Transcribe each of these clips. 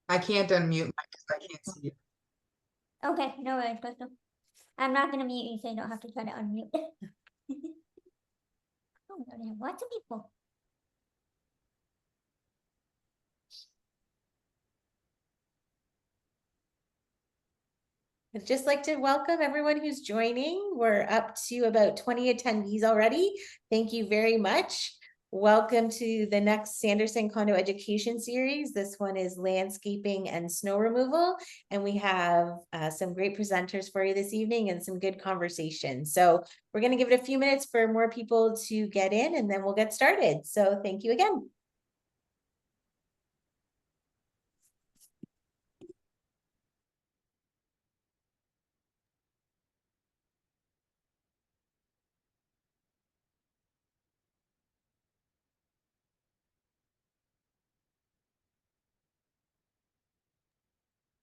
I can't unmute because I can't see you. Okay, no worries, Crystal. I'm not gonna mute you, so you don't have to try to unmute. Oh, we have lots of people. I'd just like to welcome everyone who's joining. We're up to about 20 attendees already. Thank you very much. Welcome to the next Sanderson Condo Education Series. This one is landscaping and snow removal. And we have some great presenters for you this evening and some good conversation. So we're going to give it a few minutes for more people to get in and then we'll get started. So thank you again.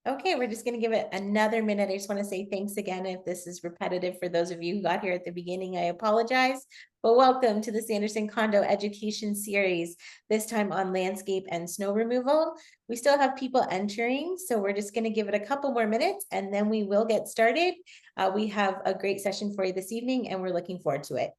Okay, we're just going to give it another minute. I just want to say thanks again. If this is repetitive for those of you who got here at the beginning, I apologize. But welcome to the Sanderson Condo Education Series, this time on landscape and snow removal. We still have people entering, so we're just going to give it a couple more minutes and then we will get started. We have a great session for you this evening and we're looking forward to it.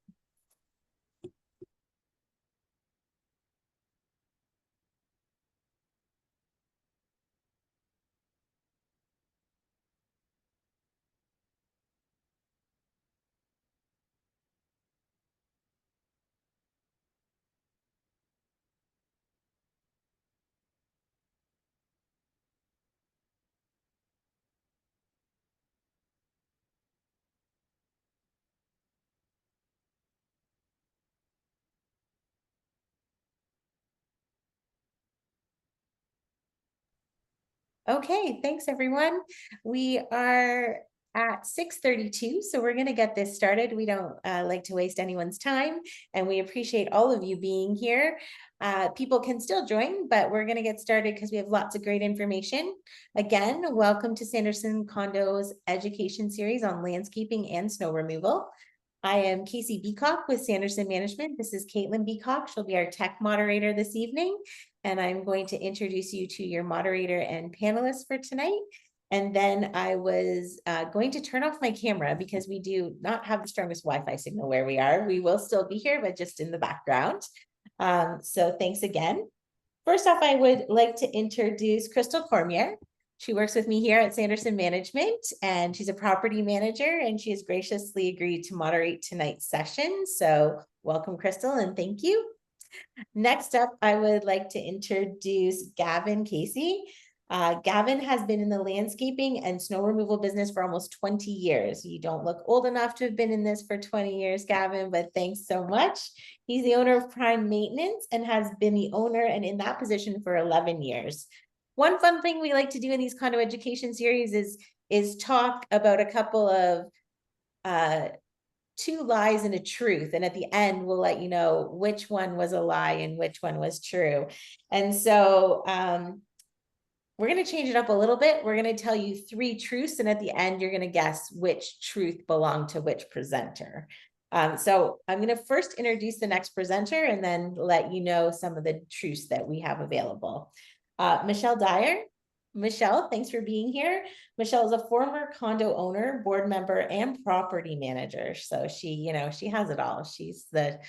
Okay, thanks everyone. We are at 6:32, so we're going to get this started. We don't like to waste anyone's time, and we appreciate all of you being here. People can still join, but we're going to get started because we have lots of great information. Again, welcome to Sanderson Condo's education series on landscaping and snow removal. I am Casey Beacock with Sanderson Management. This is Caitlin Beacock. She'll be our tech moderator this evening. And I'm going to introduce you to your moderator and panelists for tonight. And then I was going to turn off my camera because we do not have the strongest Wi-Fi signal where we are. We will still be here, but just in the background. So thanks again. First off, I would like to introduce Crystal Cormier. She works with me here at Sanderson Management, and she's a property manager, and she has graciously agreed to moderate tonight's session. So welcome, Crystal, and thank you. Next up, I would like to introduce Gavin Caissie. Gavin has been in the landscaping and snow removal business for almost 20 years. You don't look old enough to have been in this for 20 years, Gavin, but thanks so much. He's the owner of Pryme Maintenance and has been the owner and in that position for 11 years. One fun thing we like to do in these condo education series is talk about a couple of two lies and a truth, and at the end we'll let you know which one was a lie and which one was true. And so we're going to change it up a little bit. We're going to tell you 3 truths, and at the end you're going to guess which truth belonged to which presenter. So I'm going to first introduce the next presenter and then let you know some of the truths that we have available. Michelle Dyer. Michelle, thanks for being here. Michelle is a former condo owner, board member, and property manager. So she has it all. She's the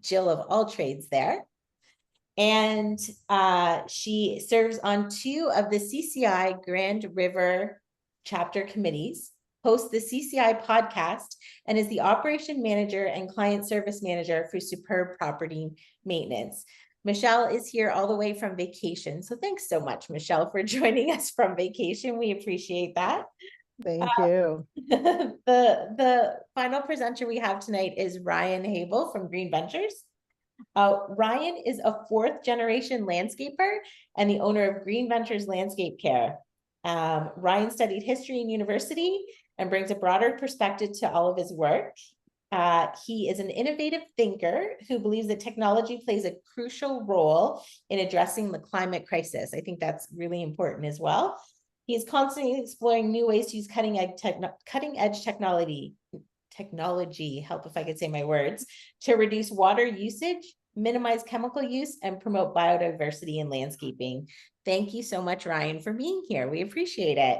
Jill of all trades there. And she serves on 2 of the CCI Grand River chapter committees, hosts the CCI podcast, and is the operation manager and client service manager for Superb Property Maintenance. Michelle is here all the way from vacation. So thanks so much, Michelle, for joining us from vacation. We appreciate that. Thank you. The final presenter we have tonight is Ryan Hebel from Green Ventures. Ryan is a 4th generation landscaper and the owner of Green Ventures Landscape Care. Ryan studied history in university and brings a broader perspective to all of his work. He is an innovative thinker who believes that technology plays a crucial role in addressing the climate crisis. I think that's really important as well. He is constantly exploring new ways to use cutting edge technology, help if I could say my words, to reduce water usage, minimize chemical use, and promote biodiversity in landscaping. Thank you so much, Ryan, for being here. We appreciate it.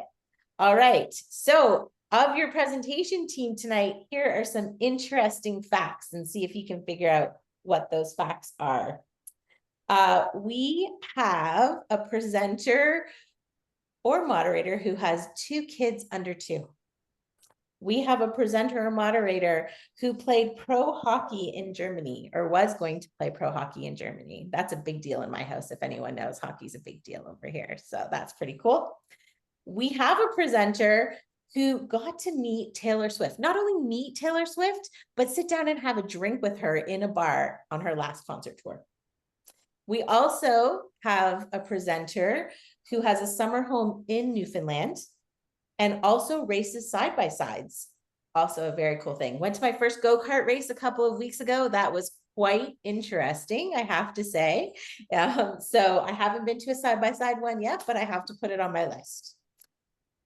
All right. So of your presentation team tonight, here are some interesting facts, and see if you can figure out what those facts are. We have a presenter or moderator who has 2 kids under 2. We have a presenter or moderator who played pro hockey in Germany, or was going to play pro hockey in Germany. That's a big deal in my house. If anyone knows, hockey's a big deal over here. So that's pretty cool. We have a presenter who got to meet Taylor Swift. Not only meet Taylor Swift, but sit down and have a drink with her in a bar on her last concert tour. We also have a presenter who has a summer home in Newfoundland and also races side-by-sides. Also a very cool thing. Went to my first go-kart race a couple of weeks ago. That was quite interesting, I have to say. So I haven't been to a side-by-side one yet, but I have to put it on my list.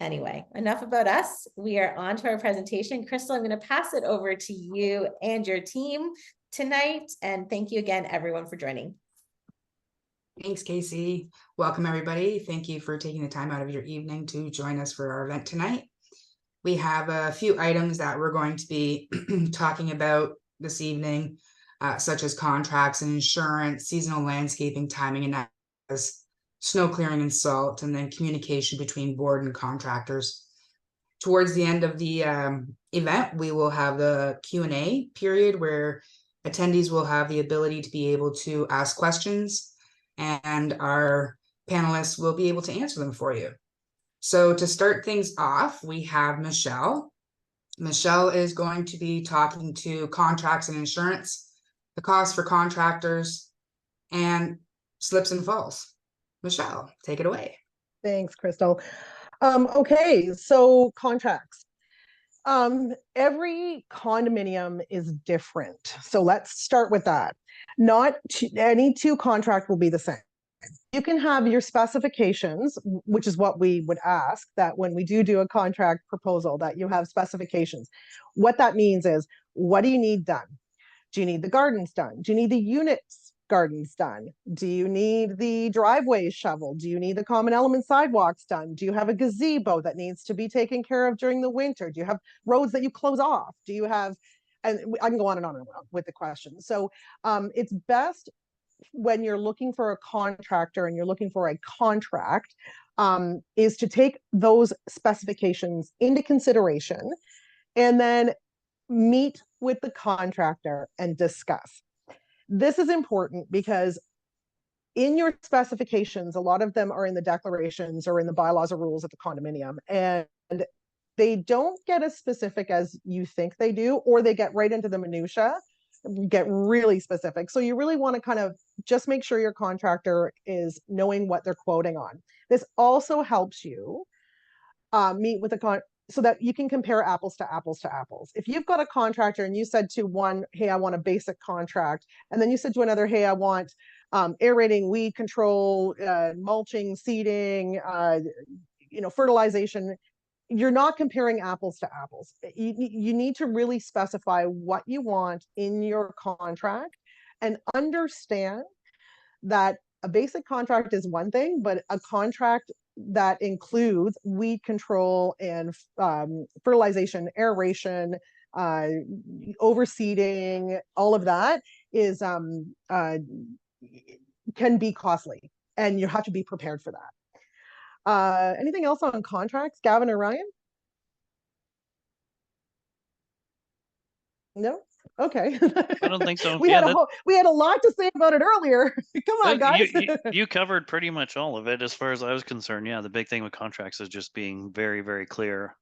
Anyway, enough about us. We are on to our presentation. Crystal, I'm going to pass it over to you and your team tonight. And thank you again, everyone, for joining. Thanks, Casey. Welcome, everybody. Thank you for taking the time out of your evening to join us for our event tonight. We have a few items that we're going to be talking about this evening, such as contracts and insurance, seasonal landscaping, timing and snow clearing and salt, and then communication between board and contractors. Towards the end of the event, we will have the Q&A period where attendees will have the ability to be able to ask questions, and our panelists will be able to answer them for you. So to start things off, we have Michelle. Michelle is going to be talking to contracts and insurance, the cost for contractors, and slips and falls. Michelle, take it away. Thanks, Crystal. Okay, so contracts. Every condominium is different. So let's start with that. Not any 2 contract will be the same. You can have your specifications, which is what we would ask, that when we do a contract proposal, that you have specifications. What that means is, what do you need done? Do you need the gardens done? Do you need the units gardens done? Do you need the driveways shoveled? Do you need the common element sidewalks done? Do you have a gazebo that needs to be taken care of during the winter? Do you have roads that you close off? Do you have, and I can go on and on with the questions. So it's best when you're looking for a contractor and you're looking for a contract, is to take those specifications into consideration and then meet with the contractor and discuss. This is important because in your specifications, a lot of them are in the declarations or in the bylaws or rules of the condominium, and they don't get as specific as you think they do, or they get right into the minutia, get really specific. So you really want to kind of just make sure your contractor is knowing what they're quoting on. This also helps you meet with a so that you can compare apples to apples to apples. If you've got a contractor and you said to one, hey, I want a basic contract, and then you said to another, hey, I want aerating, weed control, mulching, seeding, fertilization, you're not comparing apples to apples. You need to really specify what you want in your contract and understand that a basic contract is one thing, but a contract that includes weed control and fertilization, aeration, overseeding, all of that is can be costly, and you have to be prepared for that. Anything else on contracts, Gavin or Ryan? No? Okay. I don't think so. we had a lot to say about it earlier. Come on, guys. You covered pretty much all of it as far as I was concerned. Yeah, the big thing with contracts is just being very, very clear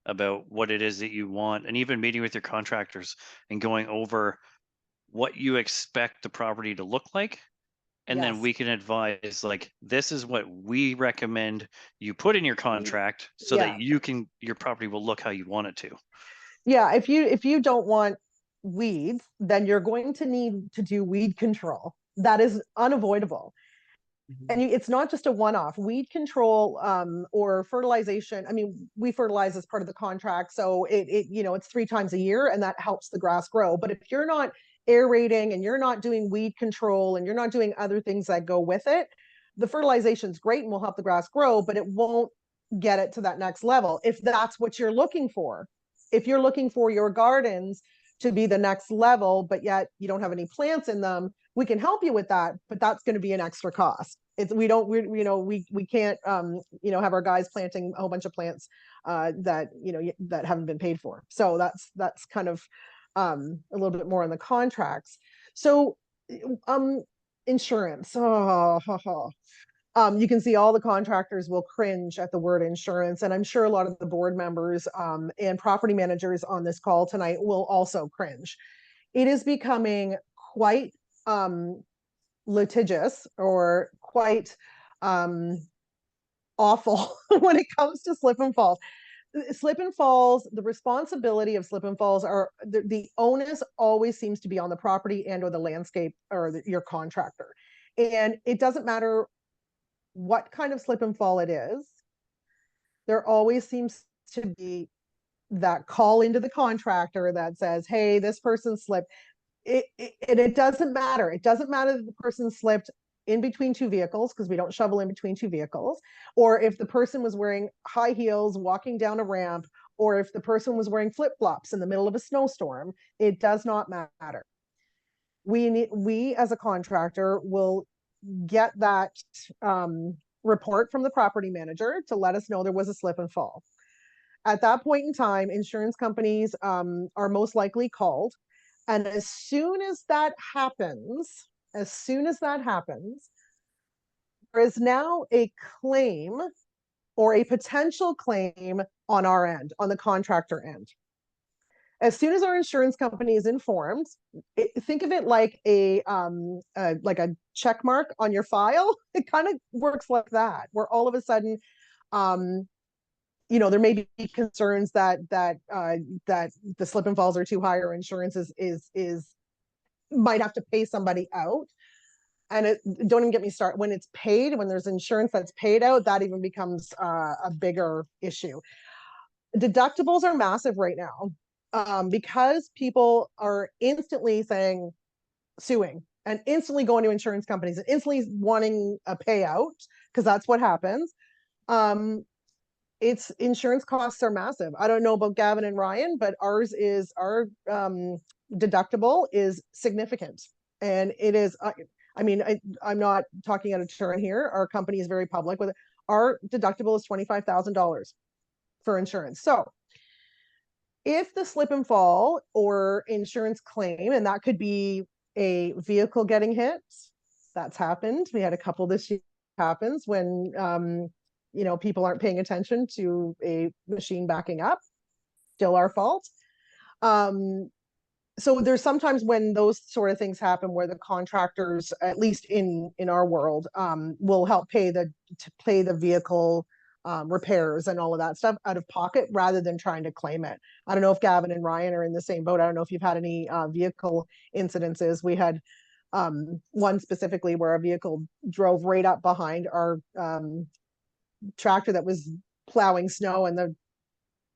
about what it is that you want, and even meeting with your contractors and going over what you expect the property to look like. And then we can advise, like, this is what we recommend you put in your contract so that your property will look how you want it to. Yeah, if you don't want weeds, then you're going to need to do weed control. That is unavoidable. And it's not just a one-off. Weed control or fertilization. I mean, we fertilize as part of the contract, so it's 3 times a year, and that helps the grass grow. But if you're not aerating and you're not doing weed control and you're not doing other things that go with it, the fertilization is great and will help the grass grow, but it won't get it to that next level. If that's what you're looking for, if you're looking for your gardens to be the next level, but yet you don't have any plants in them, we can help you with that, but that's going to be an extra cost. We can't have our guys planting a whole bunch of plants that haven't been paid for. So that's kind of a little bit more on the contracts. So insurance. You can see all the contractors will cringe at the word insurance, and I'm sure a lot of the board members and property managers on this call tonight will also cringe. It is becoming quite litigious or quite awful when it comes to slip and falls. Slip and falls, the responsibility of slip and falls are the onus always seems to be on the property and or the landscape or your contractor. And it doesn't matter what kind of slip and fall it is, there always seems to be that call into the contractor that says, hey, this person slipped. It doesn't matter. It doesn't matter that the person slipped in between two vehicles, because we don't shovel in between two vehicles, or if the person was wearing high heels walking down a ramp, or if the person was wearing flip-flops in the middle of a snowstorm. It does not matter. We as a contractor will get that report from the property manager to let us know there was a slip and fall. At that point in time, insurance companies are most likely called. And as soon as that happens, there is now a claim or a potential claim on our end, on the contractor end. As soon as our insurance company is informed, think of it like a check mark on your file. It kind of works like that, where all of a sudden, there may be concerns that the slip and falls are too high, or insurance is might have to pay somebody out. And don't even get me started. When it's paid, when there's insurance that's paid out, that even becomes a bigger issue. Deductibles are massive right now. Because people are instantly suing and instantly going to insurance companies and instantly wanting a payout, because that's what happens. It's insurance costs are massive. I don't know about Gavin and Ryan, but our deductible is significant, and it is. I'm not talking out of turn here. Our company is very public with it. Our deductible is $25,000 for insurance. So if the slip and fall or insurance claim, and that could be a vehicle getting hit, that's happened. We had a couple this year happens when, people aren't paying attention to a machine backing up, still our fault. So there's sometimes when those sort of things happen where the contractors, at least in our world, will help pay the vehicle repairs and all of that stuff out of pocket rather than trying to claim it. I don't know if Gavin and Ryan are in the same boat. I don't know if you've had any vehicle incidences. We had one specifically where a vehicle drove right up behind our tractor that was plowing snow, and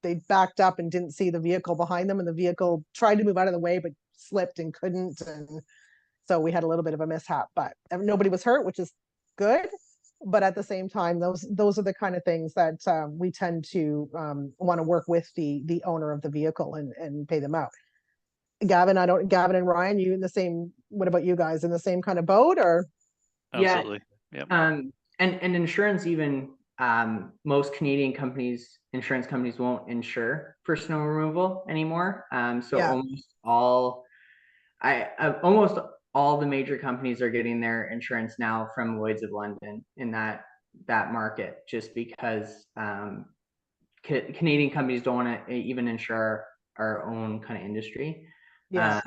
they backed up and didn't see the vehicle behind them, and the vehicle tried to move out of the way but slipped and couldn't, and so we had a little bit of a mishap, but nobody was hurt, which is good. But at the same time, those are the kind of things that we tend to want to work with the owner of the vehicle and pay them out. Gavin and Ryan, you in the same? What about you guys, in the same kind of boat, or? Absolutely. Yeah. Yep. And insurance, even most Canadian insurance companies won't insure for snow removal anymore. So yeah. Almost all the major companies are getting their insurance now from Lloyd's of London in that market, just because Canadian companies don't want to even insure our own kind of industry. Yes.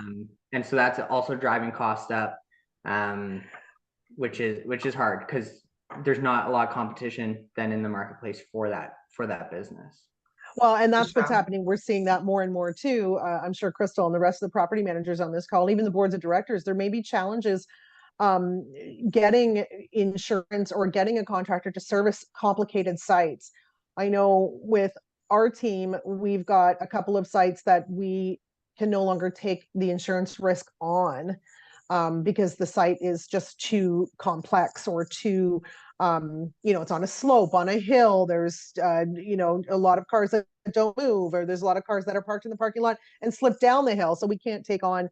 And so that's also driving costs up, which is hard because there's not a lot of competition then in the marketplace for that business. Well, and that's what's happening. We're seeing that more and more too. I'm sure Crystal and the rest of the property managers on this call, even the boards of directors, there may be challenges getting insurance or getting a contractor to service complicated sites. I know with our team, we've got a couple of sites that we can no longer take the insurance risk on because the site is just too complex or too, it's on a slope, on a hill. There's, a lot of cars that don't move, or there's a lot of cars that are parked in the parking lot and slip down the hill. So we can't take on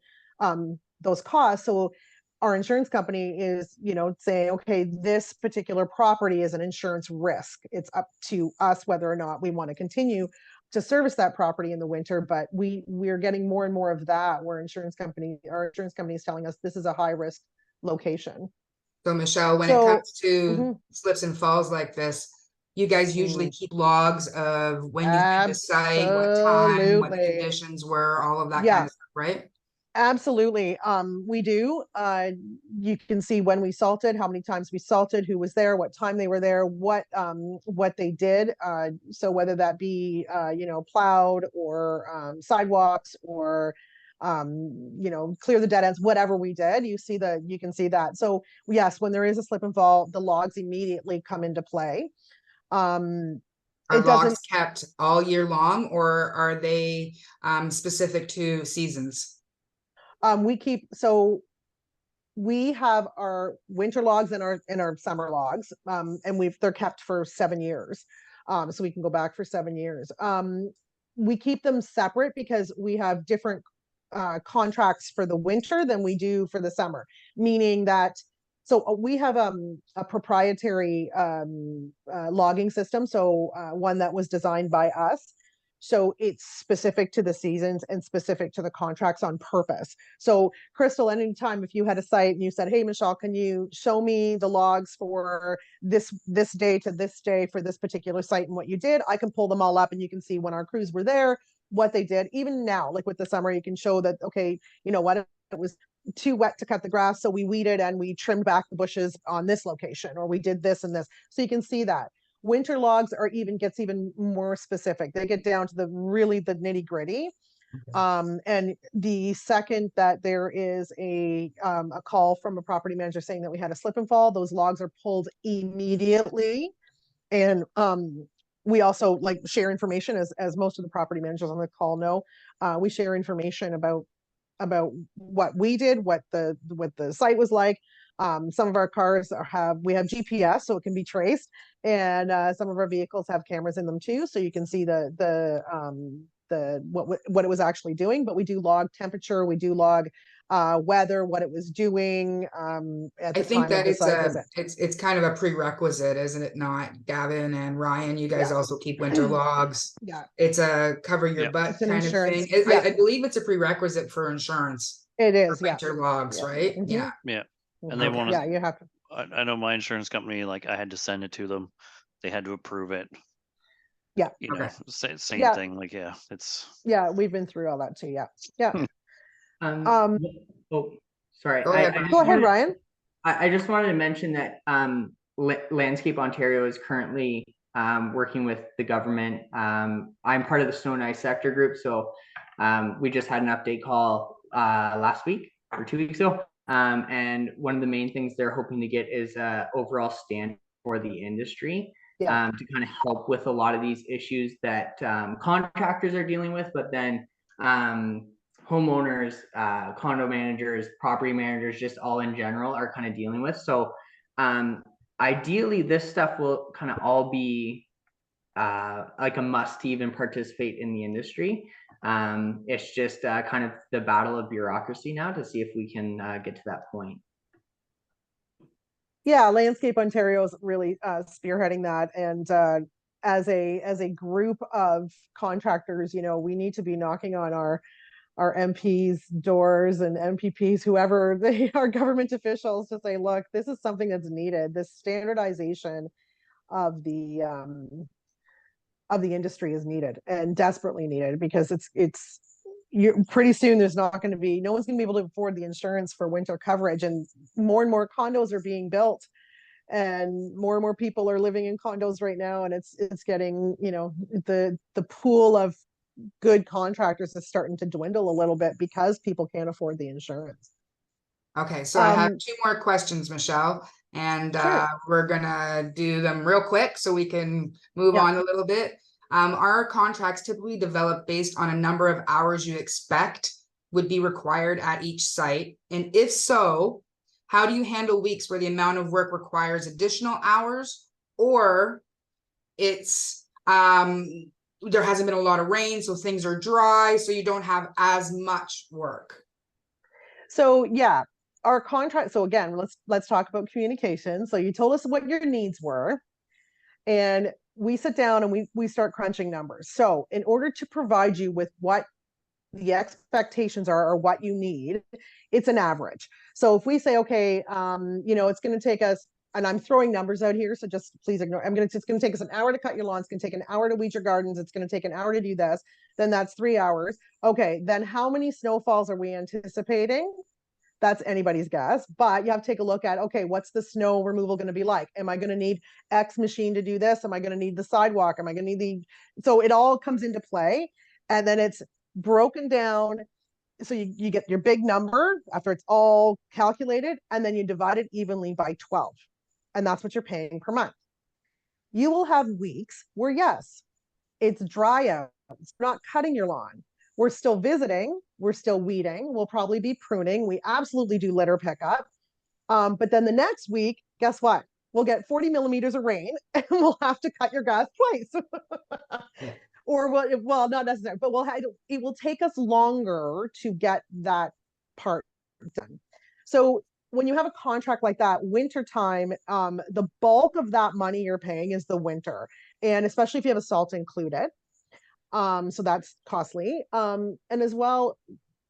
those costs. So our insurance company is, saying, okay, this particular property is an insurance risk. It's up to us whether or not we want to continue to service that property in the winter. But we're getting more and more of that, where our insurance company is telling us this is a high risk location. So Michelle, when it comes to slips and falls like this, you guys usually keep logs of when you did the site, what time, what the Absolutely. conditions were, all of that Yeah. kind of stuff, right? Absolutely. We do. You can see when we salted, how many times we salted, who was there, what time they were there, what they did. So whether that be plowed or sidewalks or clear the dead ends, whatever we did, you can see that. So yes, when there is a slip and fall, the logs immediately come into play. Are logs kept all year long, or are they specific to seasons? We have our winter logs and our summer logs, and they're kept for 7 years. So we can go back for 7 years. We keep them separate because we have different contracts for the winter than we do for the summer, meaning that, so we have a proprietary logging system, so one that was designed by us. So it's specific to the seasons and specific to the contracts on purpose. So Crystal, anytime if you had a site and you said, hey, Michelle, can you show me the logs for this day to this day for this particular site and what you did, I can pull them all up and you can see when our crews were there, what they did. Even now, like with the summer, you can show that, okay, you know what, it was too wet to cut the grass, so we weeded and we trimmed back the bushes on this location, or we did this and this. So you can see that. Winter logs gets even more specific. They get down to the nitty gritty. Okay. And the second that there is a call from a property manager saying that we had a slip and fall, those logs are pulled immediately. And we also share information, as most of the property managers on the call know. We share information about what we did, what the site was like. Some of our cars we have GPS, so it can be traced, and some of our vehicles have cameras in them too, so you can see what it was actually doing. But we do log temperature, we do log weather, what it was doing. I think that it's kind of a prerequisite, isn't it not, Gavin and Ryan? You guys also keep winter logs. Yeah, it's a cover your butt kind insurance. of thing. I believe it's a prerequisite for insurance. It is, winter logs, right? Yeah. And they want to. Yeah, you have to. I know my insurance company, I had to send it to them. They had to approve it. Yeah. Same thing. It's. Yeah, we've been through all that too. Yeah. Yeah. Sorry. Go ahead, Ryan. I just wanted to mention that Landscape Ontario is currently working with the government. I'm part of the snow and ice sector group, so we just had an update call last week or 2 weeks ago. And one of the main things they're hoping to get is overall standard for the industry, to kind of help with a lot of these issues that contractors are dealing with, but then homeowners, condo managers, property managers, just all in general are kind of dealing with. So ideally, this stuff will kind of all be like a must to even participate in the industry. It's just kind of the battle of bureaucracy now to see if we can get to that point. Yeah, Landscape Ontario is really spearheading that, and as a group of contractors, we need to be knocking on our MPs' doors and MPPs, whoever they are, government officials, to say, look, this is something that's needed. This standardization of the industry is needed, and desperately needed, because pretty soon no one's going to be able to afford the insurance for winter coverage, and more condos are being built, and more people are living in condos right now, and it's getting, the pool of good contractors is starting to dwindle a little bit because people can't afford the insurance. Okay, so I have 2 more questions, Michelle, and we're gonna do them real quick so we can move on a little bit. Are contracts typically developed based on a number of hours you expect would be required at each site? And if so, how do you handle weeks where the amount of work requires additional hours, or it's there hasn't been a lot of rain, so things are dry, so you don't have as much work? So yeah, our contract. So again, let's talk about communication. So you told us what your needs were, and we sit down and we start crunching numbers. So in order to provide you with what the expectations are or what you need, it's an average. So if we say, okay, it's going to take us, and I'm throwing numbers out here, so just please ignore. It's going to take us an hour to cut your lawn. It's going to take an hour to weed your gardens. It's going to take an hour to do this. Then that's 3 hours. Okay, then how many snowfalls are we anticipating? That's anybody's guess, but you have to take a look at, okay, what's the snow removal going to be like? Am I going to need X machine to do this? Am I going to need the sidewalk? Am I going to need so it all comes into play, and then it's broken down. So you get your big number after it's all calculated, and then you divide it evenly by 12. And that's what you're paying per month. You will have weeks where, yes, it's dry out. It's not cutting your lawn. We're still visiting. We're still weeding. We'll probably be pruning. We absolutely do litter pickup. But then the next week, guess what? We'll get 40 millimeters of rain and we'll have to cut your grass twice. Or well, not necessarily, but it will take us longer to get that part done. So when you have a contract like that, wintertime, the bulk of that money you're paying is the winter. And especially if you have a salt included. So that's costly. And as well,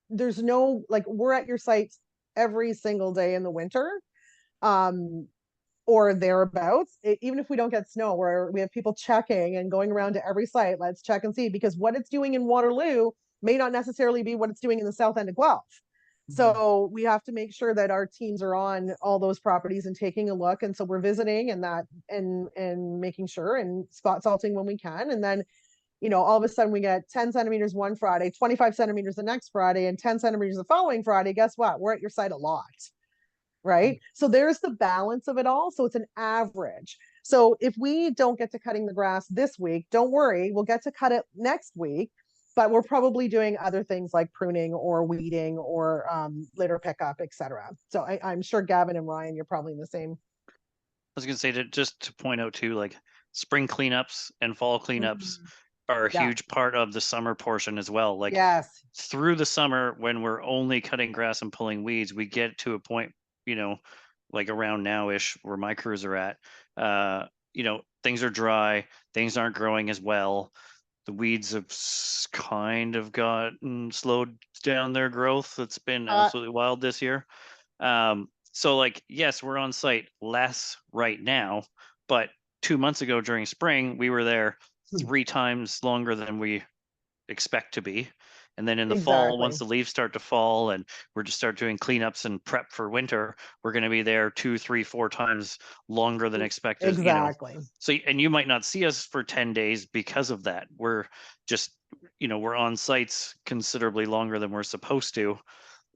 there's no, like, we're at your sites every single day in the winter, or thereabouts. Even if we don't get snow, where we have people checking and going around to every site, let's check and see, because what it's doing in Waterloo may not necessarily be what it's doing in the south end of Guelph. So we have to make sure that our teams are on all those properties and taking a look. And so we're visiting and making sure and spot salting when we can. And then, all of a sudden we get 10 centimeters one Friday, 25 centimeters the next Friday, and 10 centimeters the following Friday. Guess what? We're at your site a lot, right? So there's the balance of it all. So it's an average. So if we don't get to cutting the grass this week, don't worry, we'll get to cut it next week, but we're probably doing other things like pruning or weeding or litter pickup, etc. So I'm sure Gavin and Ryan, you're probably in the same. I was going to say just to point out too, like spring cleanups and fall cleanups are a huge part of the summer portion as well. Like through the summer, when we're only cutting grass and pulling weeds, we get to a point, like around now-ish where my crews are at, things are dry, things aren't growing as well. The weeds have kind of gotten slowed down their growth. It's been absolutely wild this year. So like, yes, we're on site less right now, but 2 months ago during spring, we were there 3 times longer than we expect to be. And then in the fall, once the leaves start to fall and we're just start doing cleanups and prep for winter, we're going to be there 2, 3, 4 times longer than expected. Exactly. So, and you might not see us for 10 days because of that. We're just, we're on sites considerably longer than we're supposed to,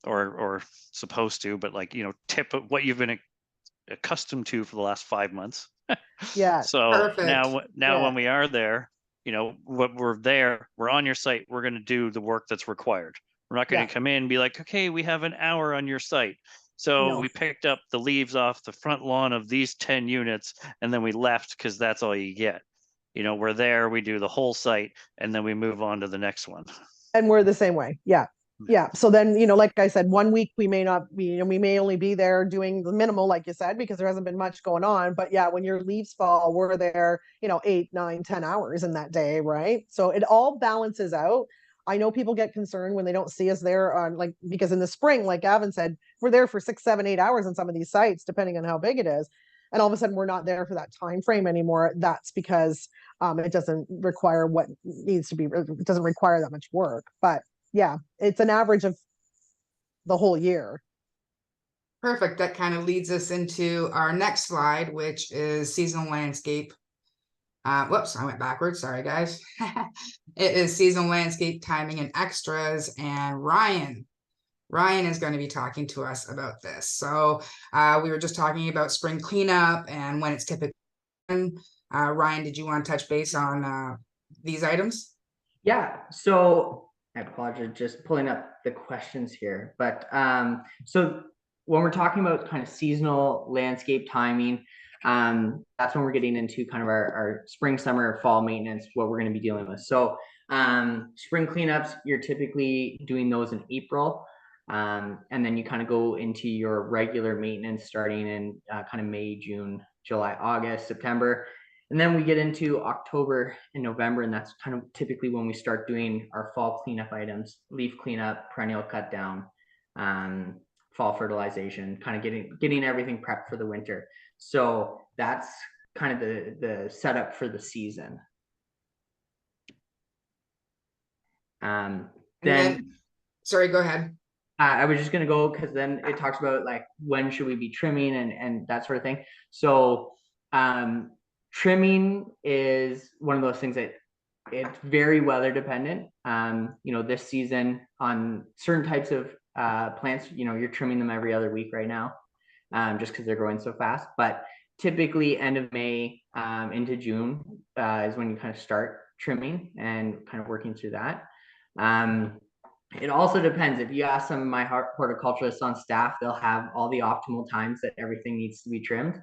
or supposed to, but like, tip of what you've been accustomed to for the last 5 months. Yeah. So Perfect. now when we are there, what we're on your site, we're going to do the work that's required. We're not going to come in and be like, okay, we have an hour on your site. So we picked up the leaves off the front lawn of these 10 units and then we left because that's all you get. We're there, we do the whole site and then we move on to the next one. And we're the same way. Yeah. Yeah. So then, like I said, 1 week we may not be, we may only be there doing the minimal, like you said, because there hasn't been much going on. But yeah, when your leaves fall, we're there, 8, 9, 10 hours in that day. Right. So it all balances out. I know people get concerned when they don't see us there on because in the spring, like Gavin said, we're there for 6, 7, 8 hours on some of these sites, depending on how big it is. And all of a sudden we're not there for that time frame anymore. That's because it doesn't require what needs to be, it doesn't require that much work. But yeah, it's an average of the whole year. Perfect. That kind of leads us into our next slide, which is seasonal landscape. Whoops, I went backwards. Sorry, guys. It is seasonal landscape timing and extras. And Ryan is going to be talking to us about this. So we were just talking about spring cleanup and when it's typically. Ryan, did you want to touch base on these items? Yeah. So I apologize, just pulling up the questions here. But so when we're talking about kind of seasonal landscape timing, that's when we're getting into kind of our spring, summer, fall maintenance, what we're going to be dealing with. So spring cleanups, you're typically doing those in April. And then you kind of go into your regular maintenance starting in kind of May, June, July, August, September. And then we get into October and November, and that's kind of typically when we start doing our fall cleanup items, leaf cleanup, perennial cut down, fall fertilization, kind of getting everything prepped for the winter. So that's kind of the setup for the season. Sorry, go ahead. I was just going to go because then it talks about like when should we be trimming and that sort of thing. So trimming is one of those things that it's very weather dependent. You know, this season on certain types of plants, you know, you're trimming them every other week right now, just because they're growing so fast. But typically end of May into June is when you kind of start trimming and kind of working through that. It also depends. If you ask some of my horticulturists on staff, they'll have all the optimal times that everything needs to be trimmed.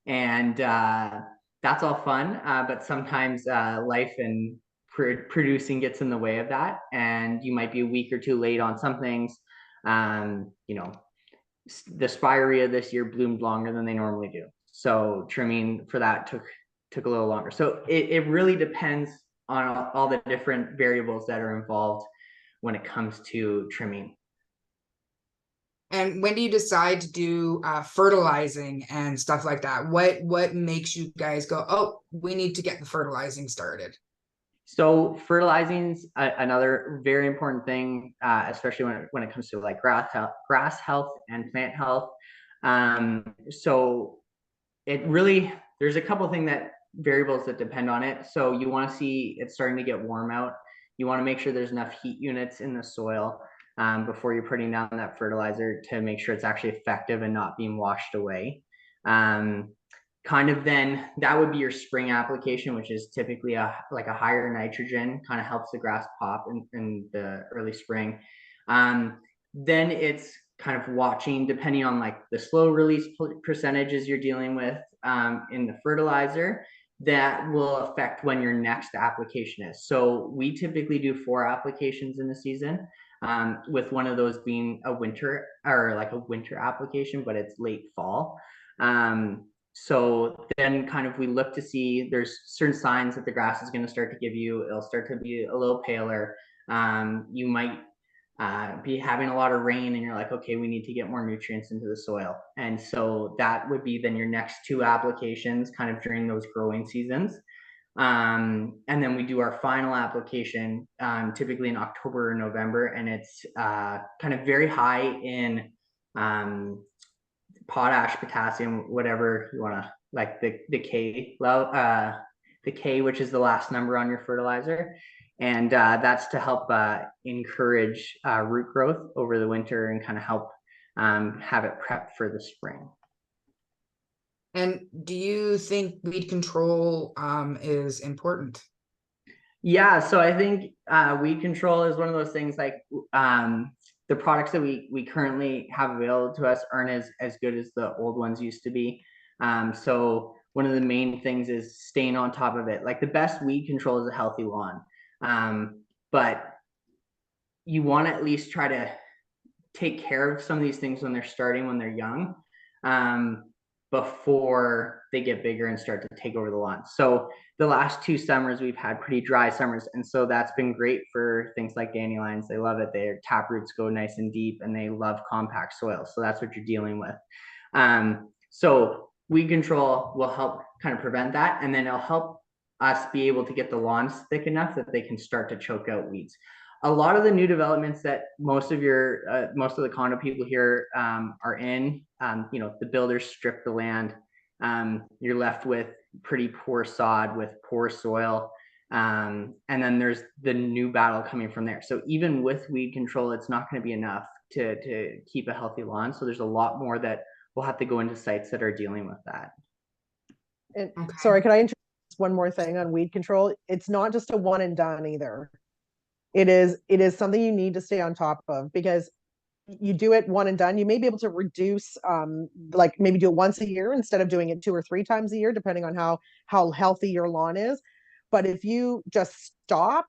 And that's all fun, but sometimes life and producing gets in the way of that. And you might be a week or two late on some things. You know, the spirea this year bloomed longer than they normally do. So trimming for that took a little longer. So it really depends on all the different variables that are involved when it comes to trimming. And when do you decide to do fertilizing and stuff like that? What makes you guys go, oh, we need to get the fertilizing started? So fertilizing's another very important thing, especially when it comes to like grass health and plant health. So it really, there's a couple of variables that depend on it. So you want to see it starting to get warm out. You want to make sure there's enough heat units in the soil before you're putting down that fertilizer to make sure it's actually effective and not being washed away. Kind of then that would be your spring application, which is typically like a higher nitrogen, kind of helps the grass pop in the early spring. Then it's kind of watching, depending on like the slow release percentages you're dealing with in the fertilizer, that will affect when your next application is. So we typically do 4 applications in the season, with one of those being a winter application, but it's late fall. So then kind of we look to see there's certain signs that the grass is going to start to give you, it'll start to be a little paler. You might be having a lot of rain and you're like, okay, we need to get more nutrients into the soil. And so that would be then your next 2 applications kind of during those growing seasons. And then we do our final application typically in October or November, and it's kind of very high in potash, potassium, whatever you want to, like the K, the K, which is the last number on your fertilizer. And that's to help encourage root growth over the winter and kind of help have it prepped for the spring. And do you think weed control is important? Yeah, so I think weed control is one of those things like the products that we currently have available to us aren't as good as the old ones used to be. So one of the main things is staying on top of it. Like the best weed control is a healthy lawn. But you want to at least try to take care of some of these things when they're young, before they get bigger and start to take over the lawn. So the last 2 summers we've had pretty dry summers, and so that's been great for things like dandelions. They love it. Their tap roots go nice and deep, and they love compact soil. So that's what you're dealing with. So weed control will help kind of prevent that, and then it'll help us be able to get the lawns thick enough that they can start to choke out weeds. A lot of the new developments that most of the condo people here are in, you know, the builders strip the land. You're left with pretty poor sod with poor soil. And then there's the new battle coming from there. So even with weed control, it's not going to be enough to keep a healthy lawn. So there's a lot more that will have to go into sites that are dealing with that. And Okay. sorry, could I introduce one more thing on weed control? It's not just a one and done either. it is something you need to stay on top of, because you do it one and done. You may be able to reduce, like maybe do it once a year instead of doing it 2 or 3 times a year, depending on how healthy your lawn is. But if you just stop,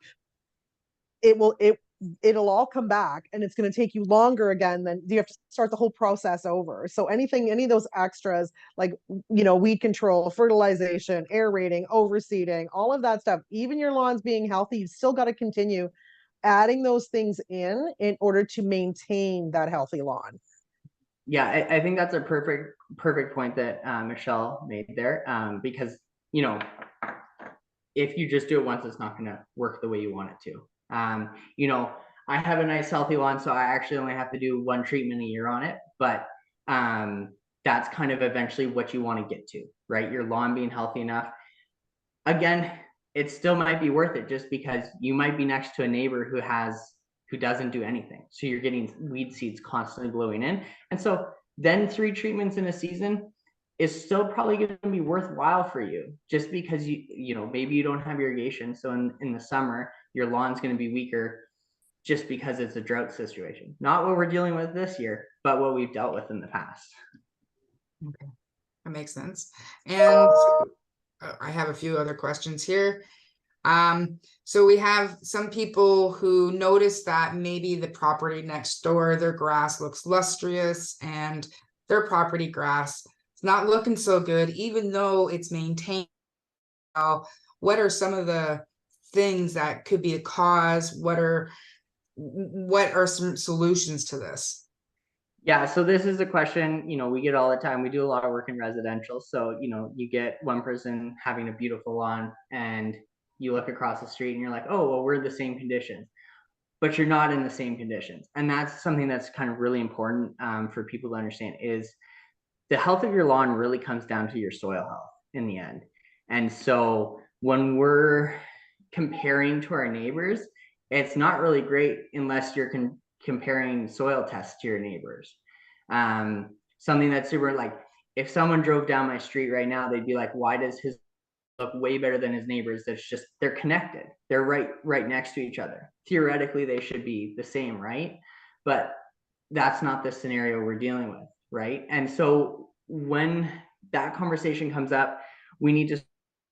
it'll all come back, and it's going to take you longer again. Then you have to start the whole process over. So any of those extras, like, weed control, fertilization, aerating, overseeding, all of that stuff, even your lawn's being healthy, you've still got to continue adding those things in order to maintain that healthy lawn. Yeah, I think that's a perfect point that Michelle made there, because if you just do it once, it's not going to work the way you want it to. I have a nice healthy lawn, so I actually only have to do 1 treatment a year on it, but that's kind of eventually what you want to get to, right? Your lawn being healthy enough. Again, it still might be worth it, just because you might be next to a neighbor who doesn't do anything. So you're getting weed seeds constantly blowing in. And so then 3 treatments in a season is still probably going to be worthwhile for you, just because maybe you don't have irrigation. So in the summer, your lawn's going to be weaker just because it's a drought situation. Not what we're dealing with this year, but what we've dealt with in the past. Okay, that makes sense. And I have a few other questions here. So we have some people who notice that maybe the property next door, their grass looks lustrous, and their property grass is not looking so good, even though it's maintained well. What are some of the things that could be a cause? What are some solutions to this? Yeah, so this is a question, we get all the time. We do a lot of work in residential. So, you get one person having a beautiful lawn, and you look across the street and you're like, oh, well, we're in the same conditions, but you're not in the same conditions. And that's something that's kind of really important for people to understand, is the health of your lawn really comes down to your soil health in the end. And so when we're comparing to our neighbors, it's not really great unless you're comparing soil tests to your neighbors. Something that's super, like, if someone drove down my street right now, they'd be like, why does his look way better than his neighbors? That's just, they're connected. They're right next to each other. Theoretically, they should be the same, right? But that's not the scenario we're dealing with, right? And so when that conversation comes up, we need to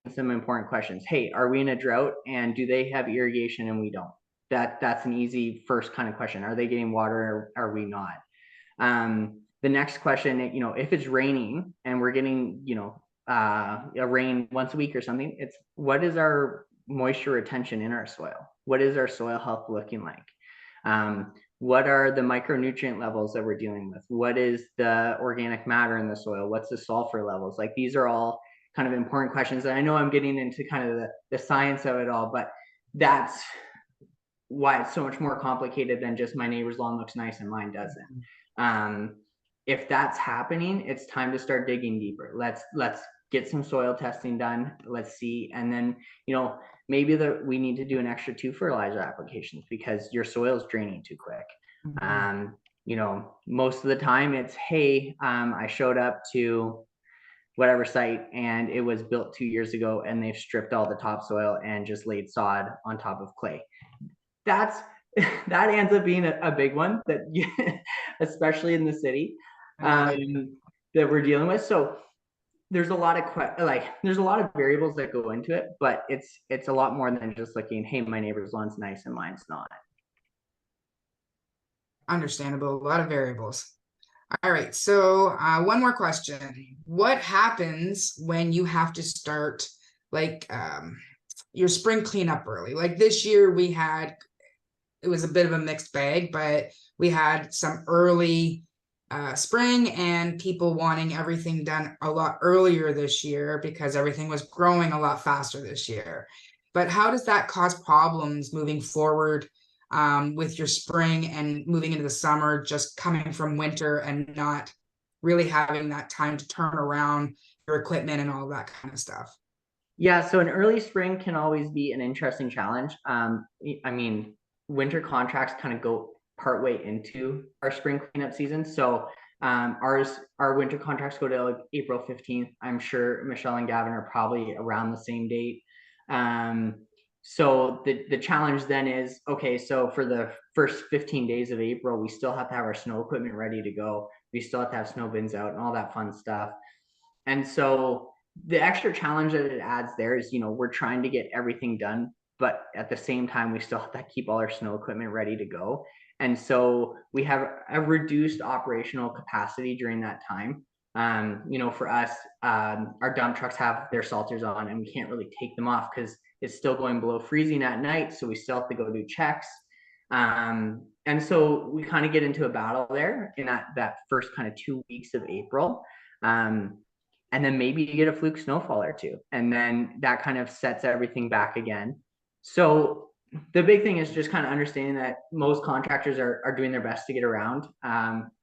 ask some important questions. Hey, are we in a drought, and do they have irrigation and we don't? That's an easy first kind of question. Are they getting water, or are we not? The next question, if it's raining and we're getting, a rain once a week or something, it's what is our moisture retention in our soil? What is our soil health looking like? What are the micronutrient levels that we're dealing with? What is the organic matter in the soil? What's the sulfur levels? Like, these are all kind of important questions. And I know I'm getting into kind of the science of it all, but that's why it's so much more complicated than just my neighbor's lawn looks nice and mine doesn't. If that's happening, it's time to start digging deeper. Let's get some soil testing done. Let's see. And then, maybe we need to do an extra 2 fertilizer applications because your soil is draining too quick. Most of the time it's, hey, I showed up to whatever site and it was built 2 years ago and they've stripped all the topsoil and just laid sod on top of clay. That ends up being a big one that especially in the city that we're dealing with. So there's a lot of variables that go into it, but it's a lot more than just looking, hey, my neighbor's lawn's nice and mine's not. Understandable, a lot of variables. All right, so one more question. What happens when you have to start your spring cleanup early? Like this year it was a bit of a mixed bag, but we had some early spring and people wanting everything done a lot earlier this year because everything was growing a lot faster this year. But how does that cause problems moving forward with your spring and moving into the summer, just coming from winter and not really having that time to turn around your equipment and all that kind of stuff? Yeah, so an early spring can always be an interesting challenge. Winter contracts kind of go partway into our spring cleanup season. So our winter contracts go to April 15th. I'm sure Michelle and Gavin are probably around the same date. So the challenge then is, okay, so for the first 15 days of April, we still have to have our snow equipment ready to go. We still have to have snow bins out and all that fun stuff. And so the extra challenge that it adds there is, we're trying to get everything done, but at the same time, we still have to keep all our snow equipment ready to go. And so we have a reduced operational capacity during that time. For us, our dump trucks have their salters on and we can't really take them off because it's still going below freezing at night. So we still have to go do checks. And so we kind of get into a battle there in that first kind of 2 weeks of April. And then maybe you get a fluke snowfall or two. And then that kind of sets everything back again. So the big thing is just kind of understanding that most contractors are doing their best to get around.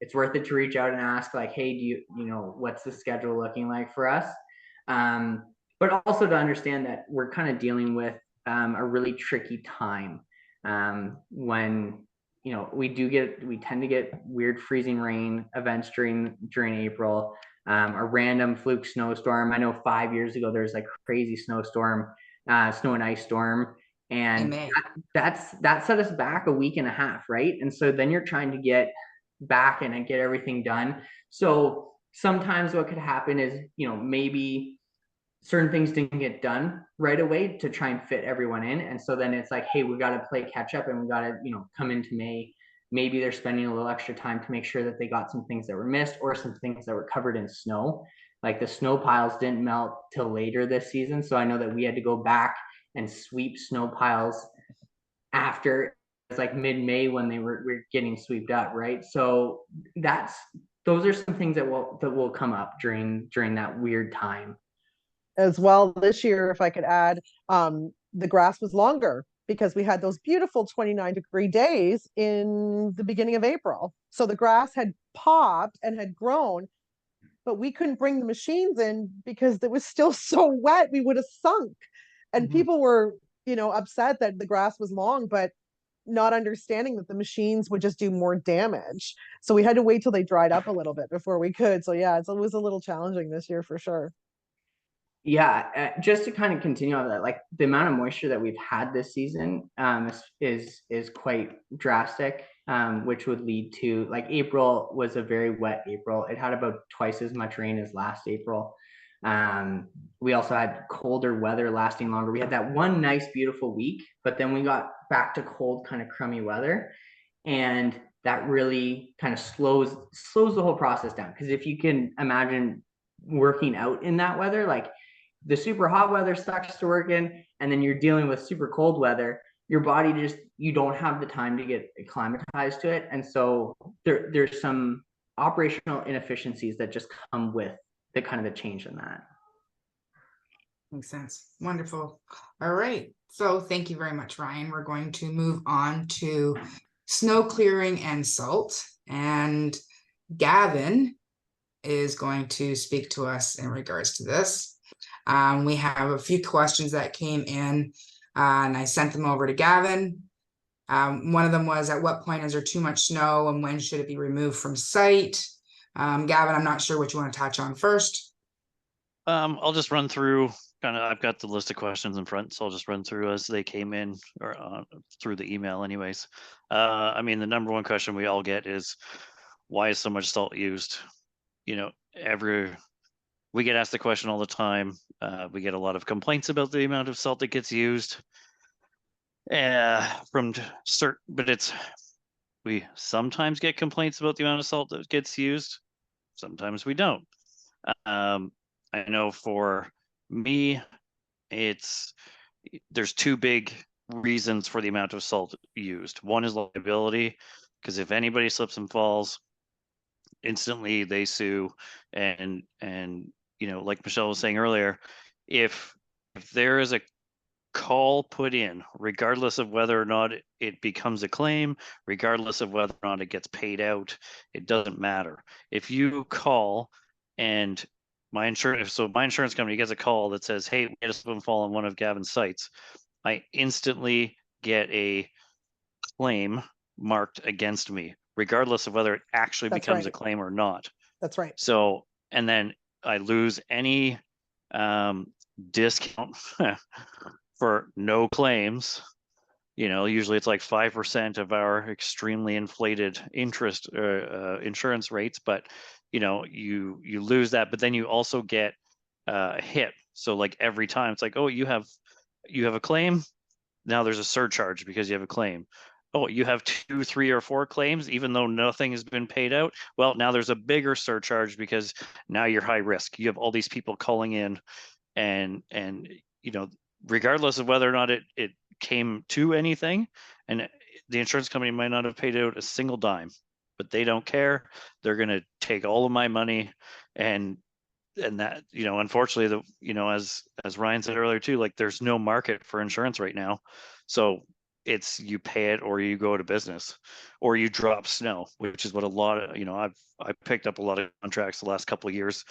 It's worth it to reach out and ask, like, hey, what's the schedule looking like for us? But also to understand that we're kind of dealing with a really tricky time when we tend to get weird freezing rain events during April. A random fluke snowstorm. I know 5 years ago there was like crazy snowstorm, snow and ice storm, and that set us back a week and a half, right? And so then you're trying to get back and get everything done. So sometimes what could happen is, maybe certain things didn't get done right away to try and fit everyone in, and so then it's like, hey, we got to play catch up, and we got to come into May. Maybe they're spending a little extra time to make sure that they got some things that were missed or some things that were covered in snow. Like the snow piles didn't melt till later this season. So I know that we had to go back and sweep snow piles after it's like mid-May when they were getting swept up, right? So those are some things that will come up during that weird time. As well, this year, if I could add, the grass was longer because we had those beautiful 29-degree days in the beginning of April. So the grass had popped and had grown, but we couldn't bring the machines in because it was still so wet, we would have sunk. And people were, upset that the grass was long, but not understanding that the machines would just do more damage. So we had to wait till they dried up a little bit before we could. So yeah, it was a little challenging this year for sure. Yeah, just to kind of continue on that, like the amount of moisture that we've had this season is quite drastic, which would lead to, like, April was a very wet April. It had about twice as much rain as last April. We also had colder weather lasting longer. We had that one nice, beautiful week, but then we got back to cold, kind of crummy weather, and that really kind of slows the whole process down. Because if you can imagine working out in that weather, like the super hot weather sucks to work in, and then you're dealing with super cold weather, your body you don't have the time to get acclimatized to it. And so there's some operational inefficiencies that just come with the kind of the change in that. Makes sense. Wonderful. All right. So thank you very much, Ryan. We're going to move on to snow clearing and salt. And Gavin is going to speak to us in regards to this. We have a few questions that came in and I sent them over to Gavin. One of them was, at what point is there too much snow and when should it be removed from site? Gavin, I'm not sure what you want to touch on first. I'll just run through I've got the list of questions in front, so I'll just run through as they came in or through the email anyways. I mean, the number one question we all get is, why is so much salt used? We get asked the question all the time. We get a lot of complaints about the amount of salt that gets used. We sometimes get complaints about the amount of salt that gets used. Sometimes we don't. I know for me, there's two big reasons for the amount of salt used. One is liability, because if anybody slips and falls, instantly they sue. And like Michelle was saying earlier, if there is a call put in, regardless of whether or not it becomes a claim, regardless of whether or not it gets paid out, it doesn't matter. If you call and my insurance company gets a call that says, hey, we had a slip and fall on one of Gavin's sites, I instantly get a claim marked against me, regardless of whether it actually becomes a claim or not. That's right. So, and then I lose any discount for no claims. Usually it's like 5% of our extremely inflated interest insurance rates, but you lose that, but then you also get a hit. So like every time it's like, oh, you have a claim, now there's a surcharge because you have a claim. Oh, you have 2, 3, or 4 claims, even though nothing has been paid out. Well, now there's a bigger surcharge because now you're high risk. You have all these people calling in, and regardless of whether or not it came to anything, and the insurance company might not have paid out a single dime, but they don't care. They're going to take all of my money, and that, unfortunately, as Ryan said earlier too, like there's no market for insurance right now. So it's you pay it or you go to business or you drop snow, which is what a lot of, I picked up a lot of contracts the last couple of years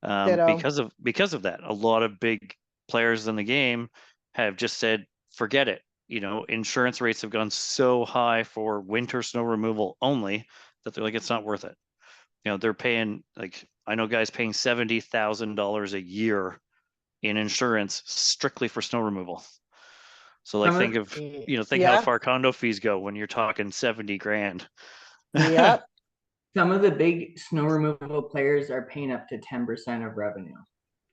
because of that. A lot of big players in the game have just said, forget it. Insurance rates have gone so high for winter snow removal only that they're like, it's not worth it. They're paying, like, I know guys paying $70,000 a year in insurance strictly for snow removal. So like think how far condo fees go when you're talking 70 grand. Yep. Some of the big snow removal players are paying up to 10% of revenue.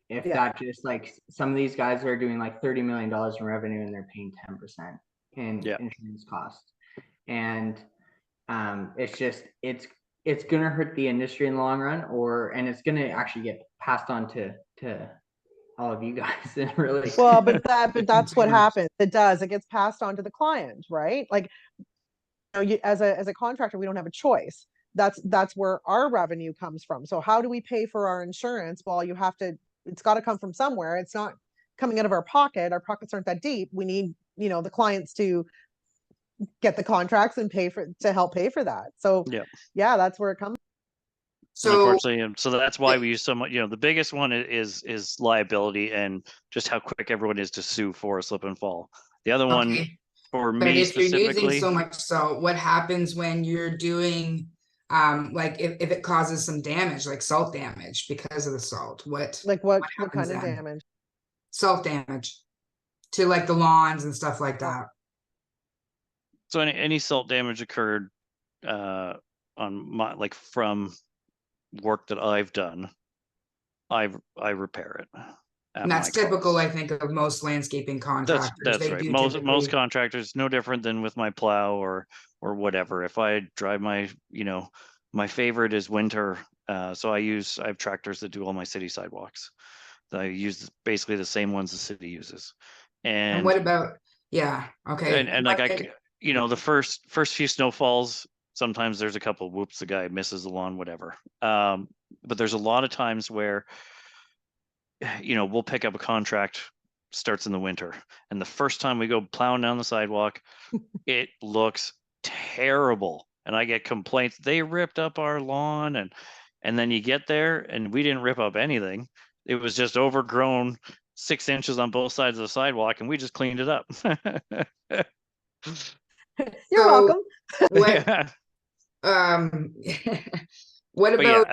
If that just like some of these guys are doing like $30 million in revenue and they're paying 10% in insurance costs. And it's gonna hurt the industry in the long run, and it's gonna actually get passed on to all of you guys. Really. Well, but that's what happens. It gets passed on to the client, right? Like, as a contractor, we don't have a choice. That's where our revenue comes from. So how do we pay for our insurance? Well, it's got to come from somewhere. It's not coming out of our pocket. Our pockets aren't that deep. We need, the clients to get the contracts and to help pay for that. So that's where it comes. So unfortunately, so that's why we use so much. The biggest one is liability and just how quick everyone is to sue for a slip and fall. The other one for me if specifically, you're using so much salt, what happens when you're doing like if it causes some damage, like salt damage because of the salt? What kind of damage? Salt damage to like the lawns and stuff like that. So any salt damage occurred on my, like, from work that I've done, I repair it. And that's typical, I think, of most landscaping contractors. That's right. Most contractors, no different than with my plow or whatever. If I drive my, my favorite is winter. So I have tractors that do all my city sidewalks. I use basically the same ones the city uses. And what about, okay. And like the first few snowfalls, sometimes there's a couple whoops, the guy misses the lawn, whatever. But there's a lot of times where, we'll pick up a contract, starts in the winter, and the first time we go plowing down the sidewalk, it looks terrible. And I get complaints, they ripped up our lawn, and then you get there and we didn't rip up anything. It was just overgrown 6 inches on both sides of the sidewalk, and we just cleaned it up. You're welcome. What about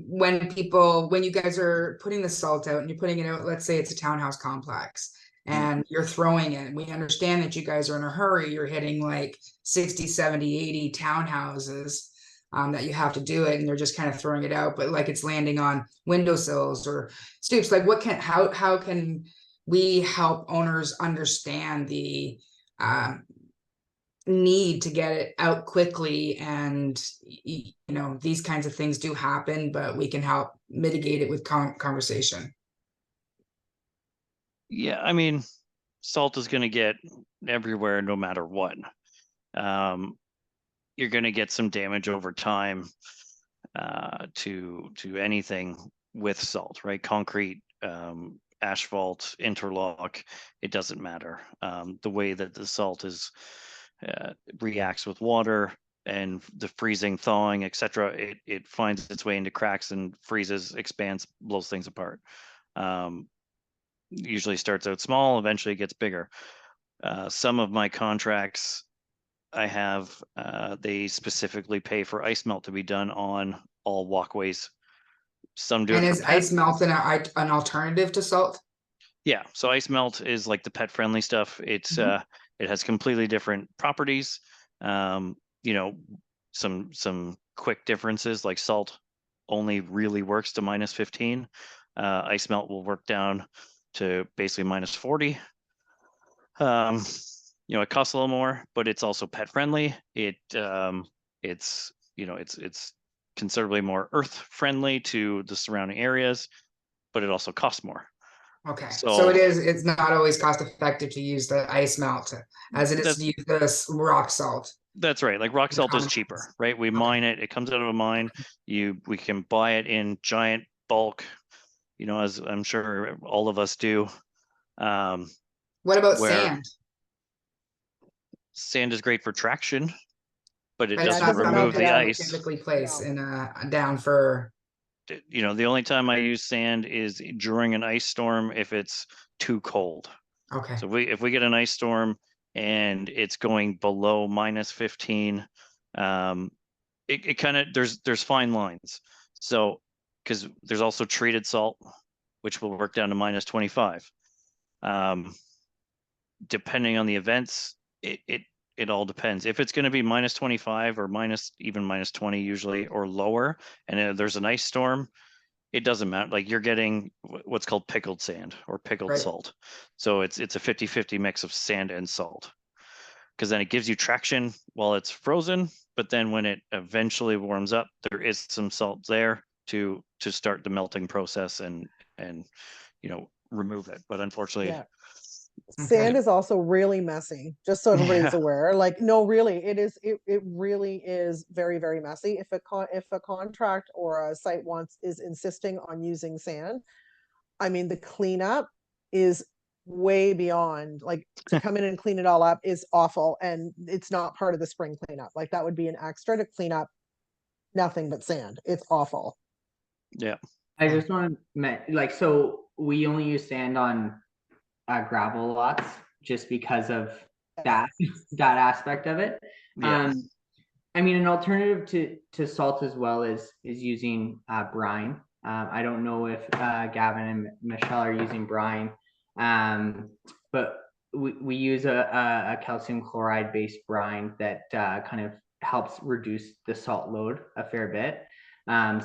when you guys are putting the salt out and you're putting it out, let's say it's a townhouse complex and you're throwing it. We understand that you guys are in a hurry. You're hitting like 60, 70, 80 townhouses that you have to do it, and they're just kind of throwing it out, but like it's landing on windowsills or stoops. Like how can we help owners understand the need to get it out quickly? And these kinds of things do happen, but we can help mitigate it with conversation. I mean, salt is going to get everywhere no matter what. You're going to get some damage over time to anything with salt, right? Concrete, asphalt, interlock, it doesn't matter. The way that the salt reacts with water and the freezing, thawing, etc., it finds its way into cracks and freezes, expands, blows things apart. Usually starts out small, eventually it gets bigger. Some of my contracts I have, they specifically pay for ice melt to be done on all walkways. Some do. And is ice melt an alternative to salt? Yeah, so ice melt is like the pet friendly stuff. It's it has completely different properties. You know, some quick differences, like salt only really works to -15. Ice melt will work down to basically -40. You know, it costs a little more, but it's also pet friendly. It's you know, it's considerably more earth friendly to the surrounding areas, but it also costs more. Okay, so So it's not always cost effective to use the ice melt as it is that's to use this rock salt. that's right. Like rock The salt is common cheaper, ones. right? We Okay. mine it. It comes out of a mine. We can buy it in giant bulk, you know, as I'm sure all of us do. What about Where sand? sand is great for traction, but it But it's doesn't not doesn't something remove melt it that the you out. would ice. typically place No. in a down for. You know, the only time I use sand is during an ice storm if it's too cold. Okay, So if we get an ice storm and it's going below -15, it kind of there's fine lines. So because there's also treated salt, which will work down to -25. Depending on the events, it all depends. If it's going to be -25 or even -20 usually or lower, and there's an ice storm, it doesn't matter. Like you're getting what's called pickled sand or pickled right. salt. So it's a 50-50 mix of sand and salt, because then it gives you traction while it's frozen, but then when it eventually warms up, there is some salt there to start the melting process and you know, remove it. But unfortunately, Yeah. Okay. Sand is also really messy, just so everybody's yeah, aware. Like, no, really, it really is very, very messy. If a contract or a site is insisting on using sand, I mean, the cleanup is way beyond, like, to come in and clean it all up is awful. And it's not part of the spring cleanup. Like, that would be an extra to clean up nothing but sand. It's awful. yeah. I just want to like, so we only use sand on gravel lots just because of that aspect of it. Yeah. I mean, an alternative to salt as well is using brine. I don't know if Gavin and Michelle are using brine, but we use a calcium chloride based brine that kind of helps reduce the salt load a fair bit.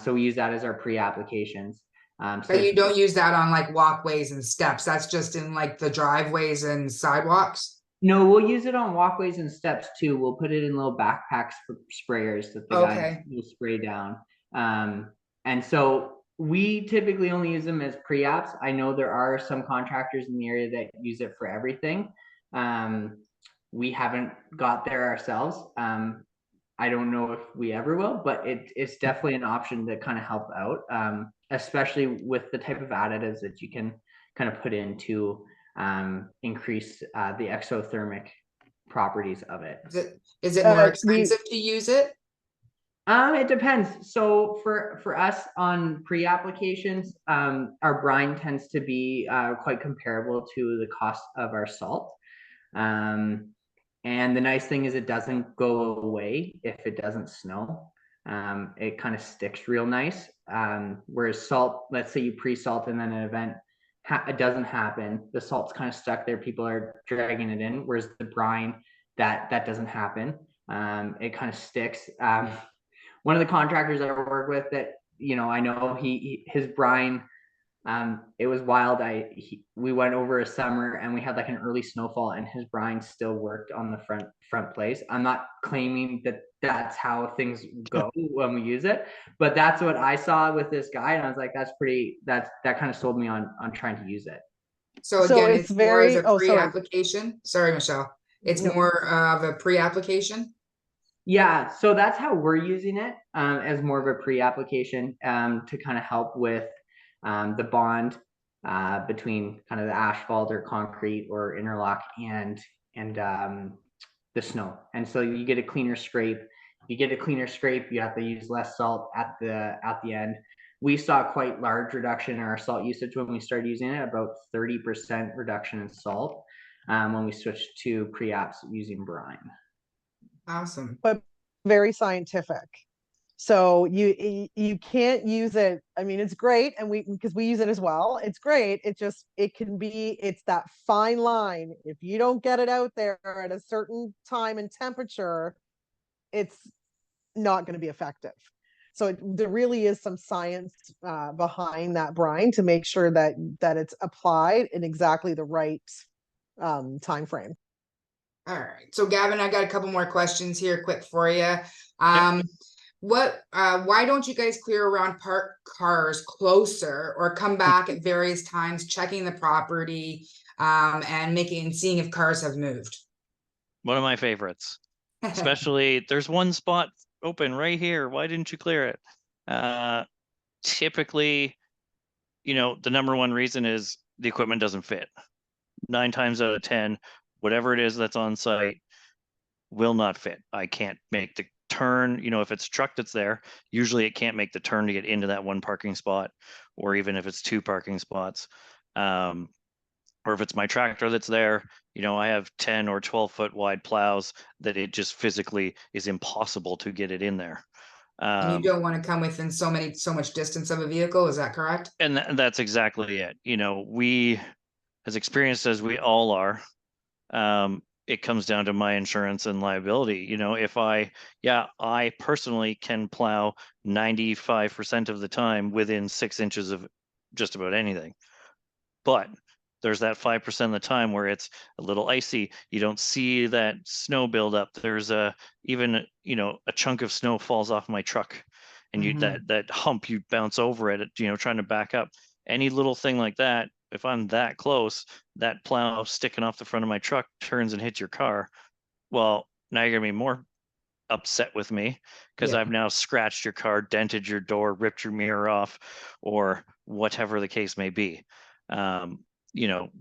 So we use that as our pre-applications. So But you don't use that on like walkways and steps. That's just in like the driveways and sidewalks. no, we'll use it on walkways and steps too. We'll put it in little backpacks for sprayers that the guys Okay. will spray down. And so we typically only use them as pre-apps. I know there are some contractors in the area that use it for everything. We haven't got there ourselves. I don't know if we ever will, but it's definitely an option to kind of help out, especially with the type of additives that you can kind of put in to increase the exothermic properties of it. Is it more We expensive to use it? It depends. So for us on pre-applications, our brine tends to be quite comparable to the cost of our salt. And the nice thing is it doesn't go away if it doesn't snow. It kind of sticks real nice. Whereas salt, let's say you pre-salt and then an event it doesn't happen, the salt's kind of stuck there, people are dragging it in. Whereas the brine, that doesn't happen. It kind of sticks. One of the contractors I work with that, you know, I know his brine, it was wild. We went over a summer and we had like an early snowfall and his brine still worked on the front place. I'm not claiming that that's how things go when we use it, but that's what I saw with this guy. And I was like, that kind of sold me on trying to use it. So So again, it's it's more as very, a oh, sorry. pre-application. Sorry, Michelle. It's No. more of a pre-application. Yeah, so that's how we're using it, as more of a pre-application, to kind of help with the bond between kind of the asphalt or concrete or interlock and the snow. And so you get a cleaner scrape. You get a cleaner scrape, you have to use less salt at the end. We saw quite large reduction in our salt usage when we started using it, about 30% reduction in salt when we switched to pre-apps using brine. Awesome. But very scientific. So you can't use it. I mean, it's great, and because we use it as well. It's great. It's that fine line. If you don't get it out there at a certain time and temperature, it's not going to be effective. So there really is some science behind that brine to make sure that it's applied in exactly the right time frame. All right. So Gavin, I got a couple more questions here quick for you. Why don't you guys clear around parked cars closer or come back at various times, checking the property, and seeing if cars have moved? One of my favorites, especially there's one spot open right here. Why didn't you clear it? Typically, the number one reason is the equipment doesn't fit. 9 times out of 10, whatever it is that's on site will not fit. I can't make the turn. If it's a truck that's there, usually it can't make the turn to get into that one parking spot, or even if it's 2 parking spots. Or if it's my tractor that's there, I have 10 or 12 foot wide plows that it just physically is impossible to get it in there. And you don't want to come within so much distance of a vehicle, is that correct? And that's exactly it. We, as experienced as we all are, it comes down to my insurance and liability. If I personally can plow 95% of the time within 6 inches of just about anything. But there's that 5% of the time where it's a little icy. You don't see that snow buildup. There's even a chunk of snow falls off my truck, and that hump, you bounce over it, trying to back up. Any little thing like that, if I'm that close, that plow sticking off the front of my truck turns and hits your car. Well, now you're gonna be more upset with me because I've now scratched your car, dented your door, ripped your mirror off, or whatever the case may be.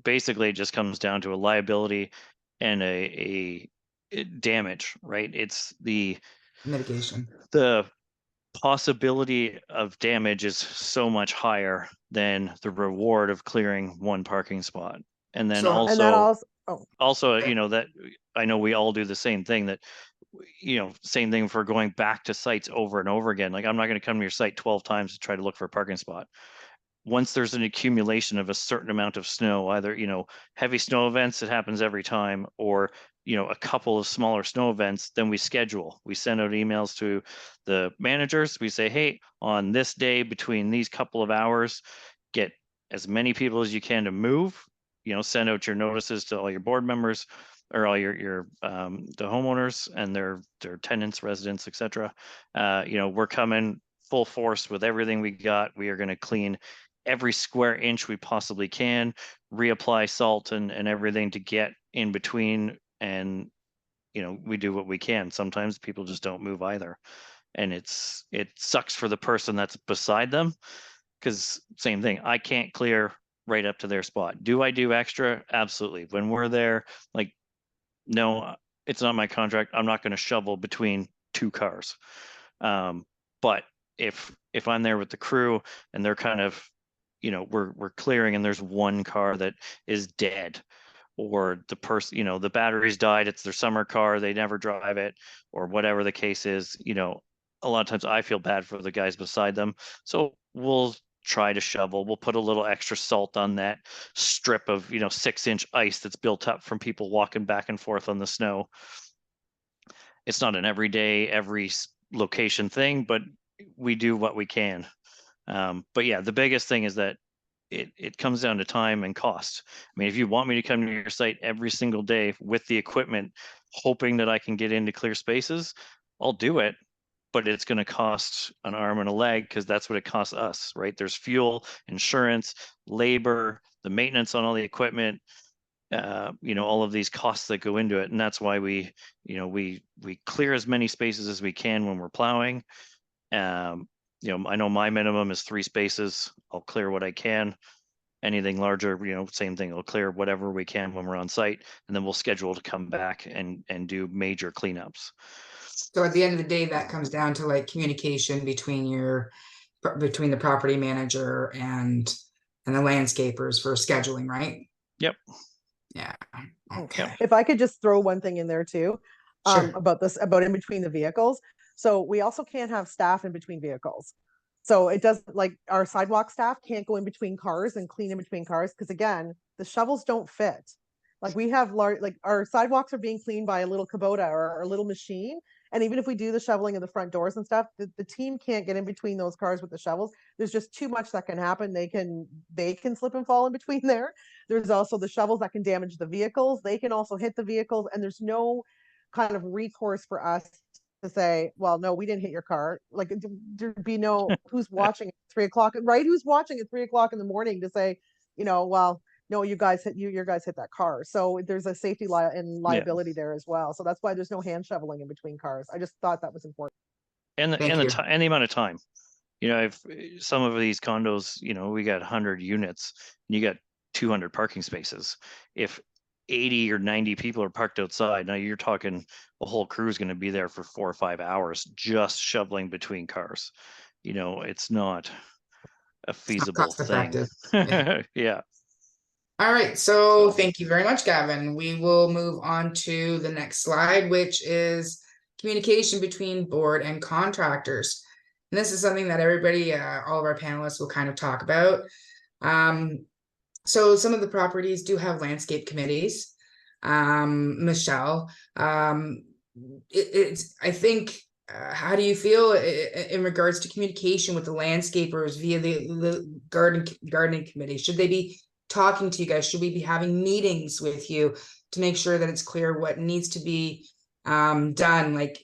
Basically it just comes down to a liability and a damage, right? It's the Mitigation. The possibility of damage is so much higher than the reward of clearing one parking spot. And then also, that I know we all do the same thing, that same thing for going back to sites over and over again. Like, I'm not going to come to your site 12 times to try to look for a parking spot. Once there's an accumulation of a certain amount of snow, either heavy snow events, it happens every time, or a couple of smaller snow events, then we send out emails to the managers. We say, hey, on this day between these couple of hours, get as many people as you can to move. Send out your notices to all your board members, or all your the homeowners and their tenants, residents, etc. We're coming full force with everything we got. We are going to clean every square inch we possibly can, reapply salt and everything to get in between, and we do what we can. Sometimes people just don't move either, and it sucks for the person that's beside them, because same thing, I can't clear right up to their spot. Do I do extra? Absolutely. When we're there, like, no, it's not my contract. I'm not going to shovel between 2 cars. But if I'm there with the crew and they're kind of, we're clearing and there's one car that is dead, or the person, the battery's died, it's their summer car, they never drive it, or whatever the case is, a lot of times I feel bad for the guys beside them. So we'll try to shovel. We'll put a little extra salt on that strip of 6-inch ice that's built up from people walking back and forth on the snow. It's not an everyday, every location thing, but we do what we can. But yeah, the biggest thing is that it comes down to time and cost. I mean, if you want me to come to your site every single day with the equipment, hoping that I can get into clear spaces, I'll do it. But it's going to cost an arm and a leg, because that's what it costs us, right? There's fuel, insurance, labor, the maintenance on all the equipment, all of these costs that go into it. And that's why we clear as many spaces as we can when we're plowing. I know my minimum is 3 spaces. I'll clear what I can. Anything larger, same thing. I'll clear whatever we can when we're on site, and then we'll schedule to come back and do major cleanups. So at the end of the day, that comes down to like communication between the property manager and the landscapers for scheduling, right? Yep. Yeah. Okay. If I could just throw one thing in there too, Sure. about in between the vehicles. So we also can't have staff in between vehicles. So it doesn't, like, our sidewalk staff can't go in between cars and clean in between cars, because again, the shovels don't fit. Like, we have large, like, our sidewalks are being cleaned by a little Kubota or a little machine. And even if we do the shoveling of the front doors and stuff, the team can't get in between those cars with the shovels. There's just too much that can happen. They can slip and fall in between there. There's also the shovels that can damage the vehicles. They can also hit the vehicles, and there's no kind of recourse for us to say, well, no, we didn't hit your car. Like, there'd be no, who's watching at 3 o'clock, right? Who's watching at 3 o'clock in the morning to say, well, no, you guys hit your guys hit that car. So there's a safety and liability there as well. So that's why there's no hand shoveling in between cars. I just thought that was important. And Thank you. and the amount of time. If some of these condos, we got 100 units and you got 200 parking spaces. If 80 or 90 people are parked outside, now you're talking a whole crew is going to be there for 4 or 5 hours just shoveling between cars. It's not a feasible cost thing. effective. Yeah. All right, so thank you very much, Gavin. We will move on to the next slide, which is communication between board and contractors. And this is something that everybody, all of our panelists will kind of talk about. So some of the properties do have landscape committees. Michelle, it's I think, how do you feel in regards to communication with the landscapers via the gardening committee? Should they be talking to you guys? Should we be having meetings with you to make sure that it's clear what needs to be done? Like,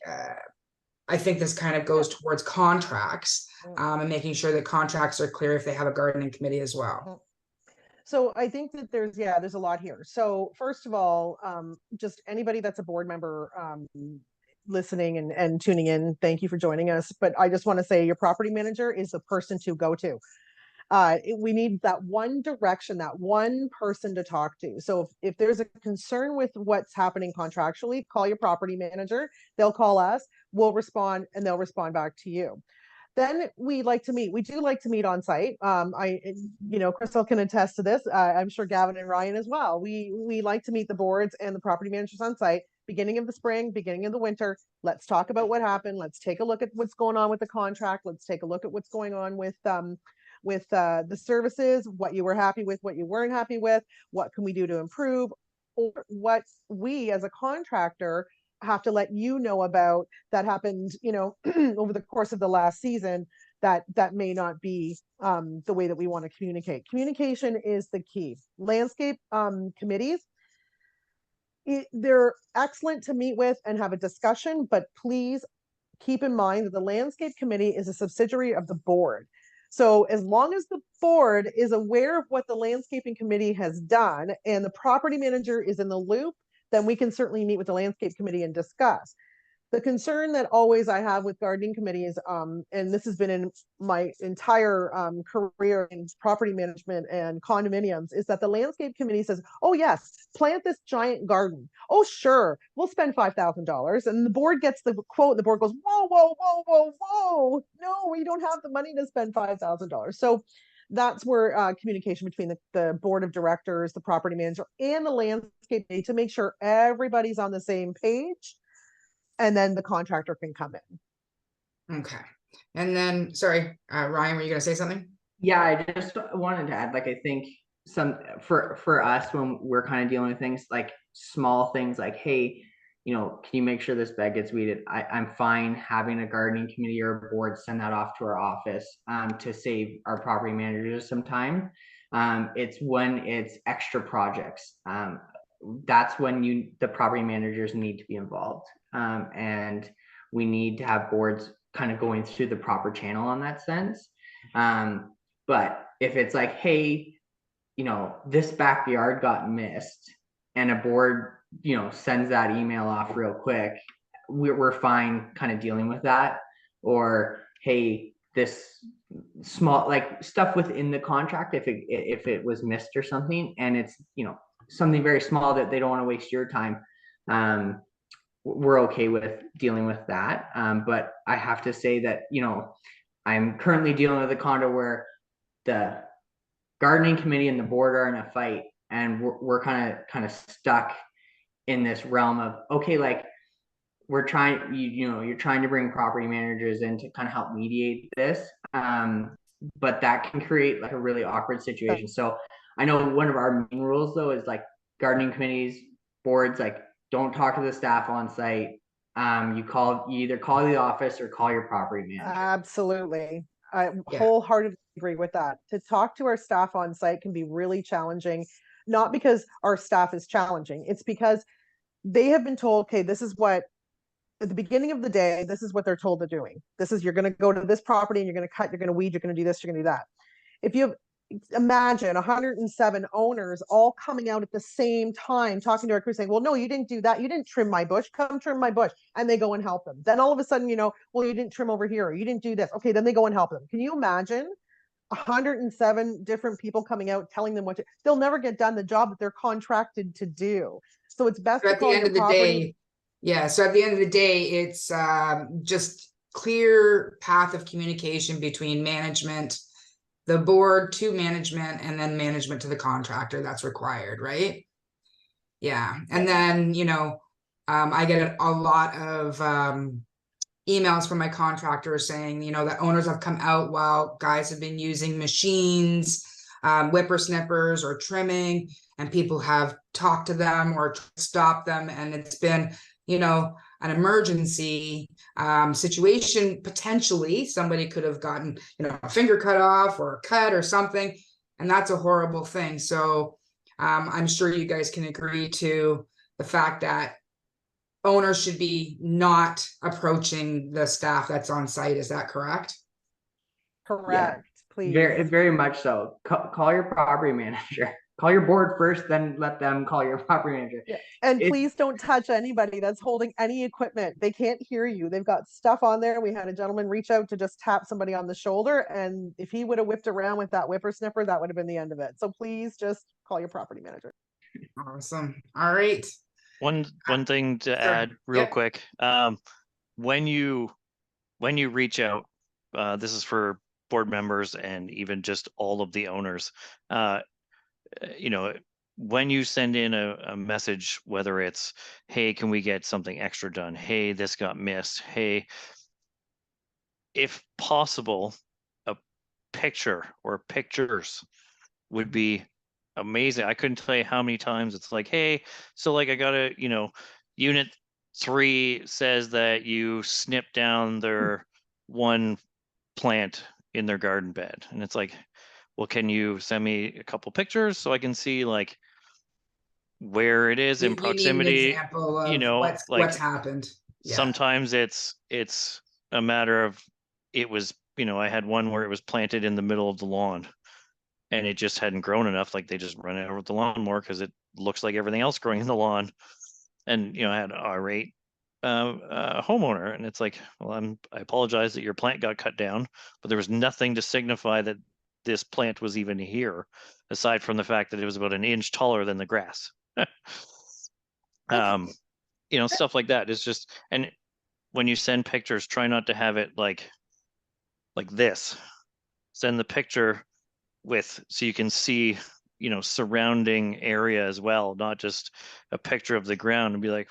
I think this kind of goes towards contracts, and making sure that contracts are clear if they have a gardening committee as well. So I think that there's a lot here. So first of all, just anybody that's a board member listening and tuning in, thank you for joining us. But I just want to say your property manager is the person to go to. We need that one direction, that one person to talk to. So if there's a concern with what's happening contractually, call your property manager. They'll call us, we'll respond, and they'll respond back to you. Then we like to meet. We do like to meet on site. Crystal can attest to this. I'm sure Gavin and Ryan as well. We like to meet the boards and the property managers on site, beginning of the spring, beginning of the winter. Let's talk about what happened. Let's take a look at what's going on with the contract. Let's take a look at what's going on with the services, what you were happy with, what you weren't happy with, what can we do to improve, or what we as a contractor have to let you know about that happened, over the course of the last season that may not be the way that we want to communicate. Communication is the key. Landscape committees, they're excellent to meet with and have a discussion, but please keep in mind that the landscape committee is a subsidiary of the board. So as long as the board is aware of what the landscaping committee has done and the property manager is in the loop, then we can certainly meet with the landscape committee and discuss. The concern that always I have with gardening committees, and this has been in my entire career in property management and condominiums, is that the landscape committee says, oh yes, plant this giant garden. Oh sure, we'll spend $5,000. And the board gets the quote and the board goes, whoa, whoa, whoa, whoa, whoa. No, we don't have the money to spend $5,000. So that's where communication between the board of directors, the property manager, and the landscape committee to make sure everybody's on the same page. And then the contractor can come in. Okay. And then, sorry, Ryan, were you going to say something? Yeah, I just wanted to add, like, I think for us, when we're kind of dealing with things like small things like, hey, can you make sure this bed gets weeded? I'm fine having a gardening committee or a board send that off to our office to save our property managers some time. It's when it's extra projects. That's when the property managers need to be involved. And we need to have boards kind of going through the proper channel on that sense. But if it's like, hey, this backyard got missed and a board, sends that email off real quick, we're fine kind of dealing with that. Or, hey, this small, like, stuff within the contract, if it was missed or something, and it's, something very small that they don't want to waste your time, we're okay with dealing with that. But I have to say that, I'm currently dealing with a condo where the gardening committee and the board are in a fight, and we're kind of stuck in this realm of, okay, like, we're trying, you're trying to bring property managers in to kind of help mediate this. But that can create like a really awkward situation. So I know one of our main rules though is like gardening committees, boards, like don't talk to the staff on site. You either call the office or call your property manager. Absolutely. I Yeah. wholeheartedly agree with that. To talk to our staff on site can be really challenging, not because our staff is challenging, it's because they have been told, okay, this is what, at the beginning of the day, this is what they're told they're doing. This is, you're going to go to this property and you're going to cut, you're going to weed, you're going to do this, you're going to do that. If you imagine 107 owners all coming out at the same time talking to our crew saying, well, no, you didn't do that, you didn't trim my bush, come trim my bush, and they go and help them, then all of a sudden, well, you didn't trim over here, or you didn't do this, okay, then they go and help them. Can you imagine 107 different people coming out telling them what to, they'll never get done the job that they're contracted to do. So it's best So to at the call end your of the property. day, yeah, so at the end of the day, it's just clear path of communication between management, the board to management, and then management to the contractor that's required, right? Yeah, and then, I get a lot of emails from my contractors saying, that owners have come out while guys have been using machines, whippersnippers or trimming, and people have talked to them or stopped them, and it's been, an emergency situation. Potentially somebody could have gotten, a finger cut off or a cut or something, and that's a horrible thing. So I'm sure you guys can agree to the fact that owners should be not approaching the staff that's on site. Is that correct? Correct, please. Very much so. Call your property manager. Call your board first, then let them call your property manager. Yeah. And please don't touch anybody that's holding any equipment. They can't hear you. They've got stuff on there. We had a gentleman reach out to just tap somebody on the shoulder, and if he would have whipped around with that whippersnipper, that would have been the end of it. So please just call your property manager. Awesome. All right. One thing to Sure. add real Yep. quick. When you reach out, this is for board members and even just all of the owners. When you send in a message, whether it's, hey, can we get something extra done? Hey, this got missed. Hey, if possible, a picture or pictures would be amazing. I couldn't tell you how many times it's like, hey, so like I got a, unit 3 says that you snip down their one plant in their garden bed. And it's like, well, can you send me a couple pictures so I can see like where it is in You need an proximity? example of Like what's happened. Yeah. sometimes it's a matter of, it was, I had one where it was planted in the middle of the lawn and it just hadn't grown enough. Like they just run it over with the lawnmower because it looks like everything else growing in the lawn. And, I had an irate homeowner, and it's like, well, I apologize that your plant got cut down, but there was nothing to signify that this plant was even here, aside from the fact that it was about an inch taller than the grass. Stuff like that is just, and when you send pictures, try not to have it like this. Send the picture so you can see, surrounding area as well, not just a picture of the ground and be like,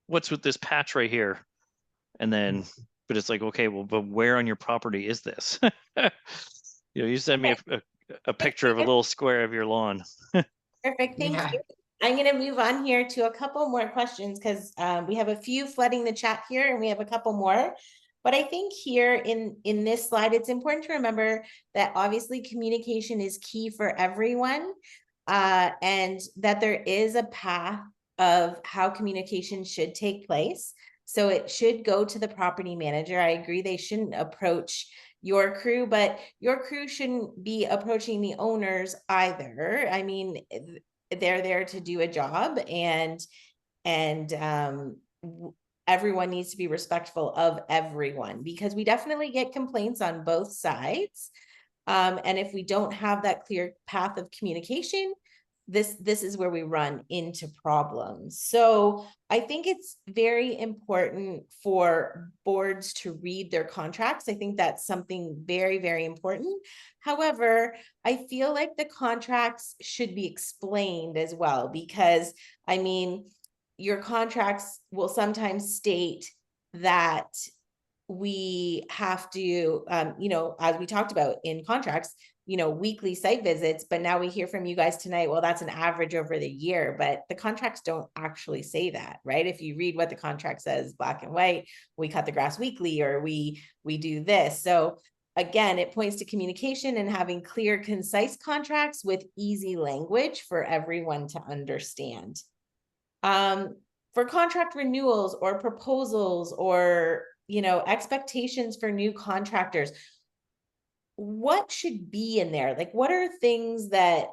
what's with this patch right here? And then, but it's like, okay, well, but where on your property is this? You send me a picture of a little square of your lawn. Perfect, thank you. I'm going to move on here to a couple more questions because we have a few flooding the chat here and we have a couple more. But I think here in this slide, it's important to remember that obviously communication is key for everyone, and that there is a path of how communication should take place. So it should go to the property manager. I agree they shouldn't approach your crew, but your crew shouldn't be approaching the owners either. I mean, they're there to do a job, and everyone needs to be respectful of everyone, because we definitely get complaints on both sides. And if we don't have that clear path of communication, this is where we run into problems. So I think it's very important for boards to read their contracts. I think that's something very, very important. However, I feel like the contracts should be explained as well, because I mean, your contracts will sometimes state that we have to, you know, as we talked about in contracts, you know, weekly site visits, but now we hear from you guys tonight, well, that's an average over the year, but the contracts don't actually say that, right? If you read what the contract says, black and white, we cut the grass weekly, or we do this. So again, it points to communication and having clear, concise contracts with easy language for everyone to understand. For contract renewals or proposals, or, you know, expectations for new contractors, what should be in there? Like, what are things that,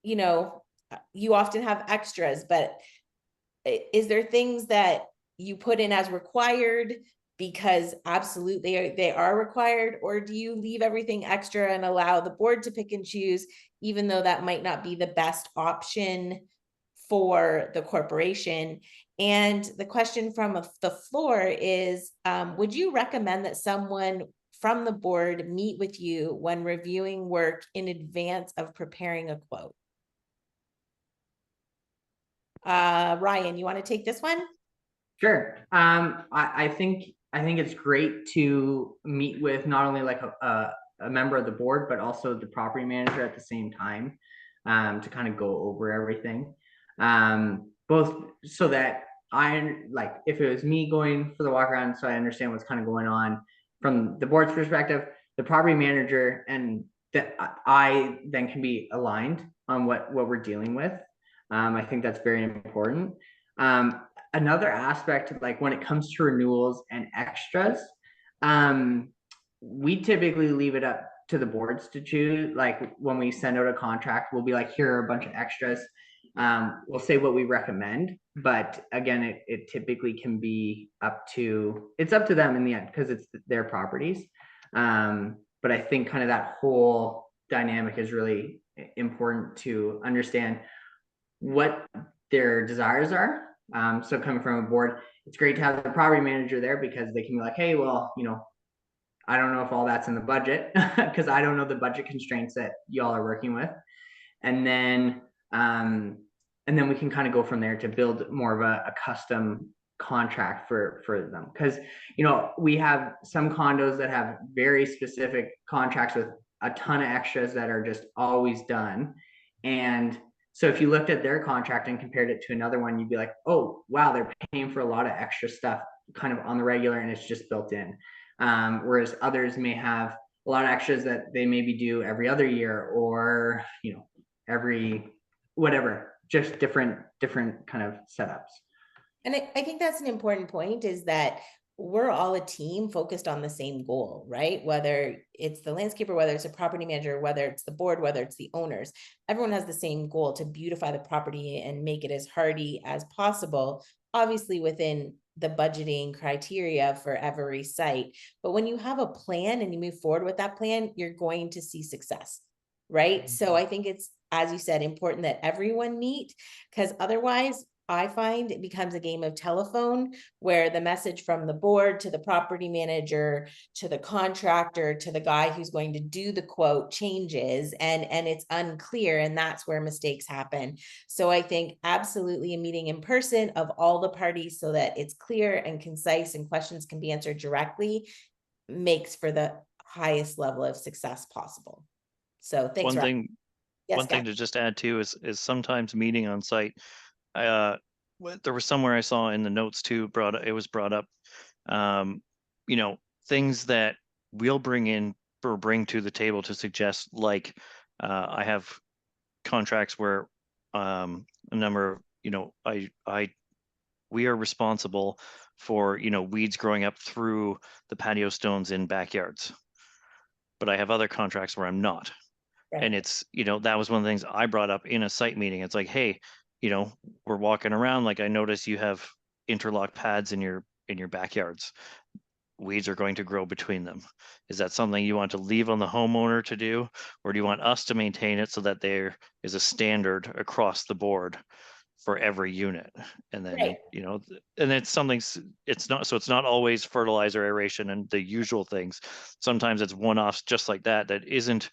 you know, you often have extras, but is there things that you put in as required because absolutely they are required, or do you leave everything extra and allow the board to pick and choose, even though that might not be the best option for the corporation? And the question from the floor is, would you recommend that someone from the board meet with you when reviewing work in advance of preparing a quote? Ryan, you want to take this one? Sure. I think it's great to meet with not only like a member of the board, but also the property manager at the same time, to kind of go over everything. Both so that I, like, if it was me going for the walk around, so I understand what's kind of going on from the board's perspective, the property manager, and that I then can be aligned on what we're dealing with. I think that's very important. Another aspect, like when it comes to renewals and extras, we typically leave it up to the boards to choose. Like when we send out a contract, we'll be like, here are a bunch of extras. We'll say what we recommend, but again, it typically can be it's up to them in the end, because it's their properties. But I think kind of that whole dynamic is really important to understand what their desires are. So coming from a board, it's great to have the property manager there, because they can be like, hey, well, you know, I don't know if all that's in the budget, because I don't know the budget constraints that y'all are working with. And then we can kind of go from there to build more of a custom contract for them. Because, you know, we have some condos that have very specific contracts with a ton of extras that are just always done. And so if you looked at their contract and compared it to another one, you'd be like, oh, wow, they're paying for a lot of extra stuff kind of on the regular, and it's just built in. Whereas others may have a lot of extras that they maybe do every other year, or, you know, every whatever, just different kind of setups. And I think that's an important point, is that we're all a team focused on the same goal, right? Whether it's the landscaper, whether it's a property manager, whether it's the board, whether it's the owners, everyone has the same goal to beautify the property and make it as hardy as possible, obviously within the budgeting criteria for every site. But when you have a plan and you move forward with that plan, you're going to see success, right? So I think it's, as you said, important that everyone meet, because otherwise I find it becomes a game of telephone, where the message from the board to the property manager to the contractor to the guy who's going to do the quote changes, and it's unclear, and that's where mistakes happen. So I think absolutely a meeting in person of all the parties, so that it's clear and concise and questions can be answered directly, makes for the highest level of success possible. So thanks. One thing to just add too is sometimes meeting on site. There was somewhere I saw in the notes too, it was brought up, you know, things that we'll bring in or bring to the table to suggest, like, I have contracts where a number of, you know, we are responsible for, you know, weeds growing up through the patio stones in backyards, but I have other contracts where I'm not. Right. And it's, you know, that was one of the things I brought up in a site meeting. It's like, hey, you know, we're walking around, like, I notice you have interlock pads in your backyards. Weeds are going to grow between them. Is that something you want to leave on the homeowner to do, or do you want us to maintain it so that there is a standard across the board for every unit? And then, right, you know, and it's something, it's not always fertilizer, aeration, and the usual things. Sometimes it's one-offs just like that isn't,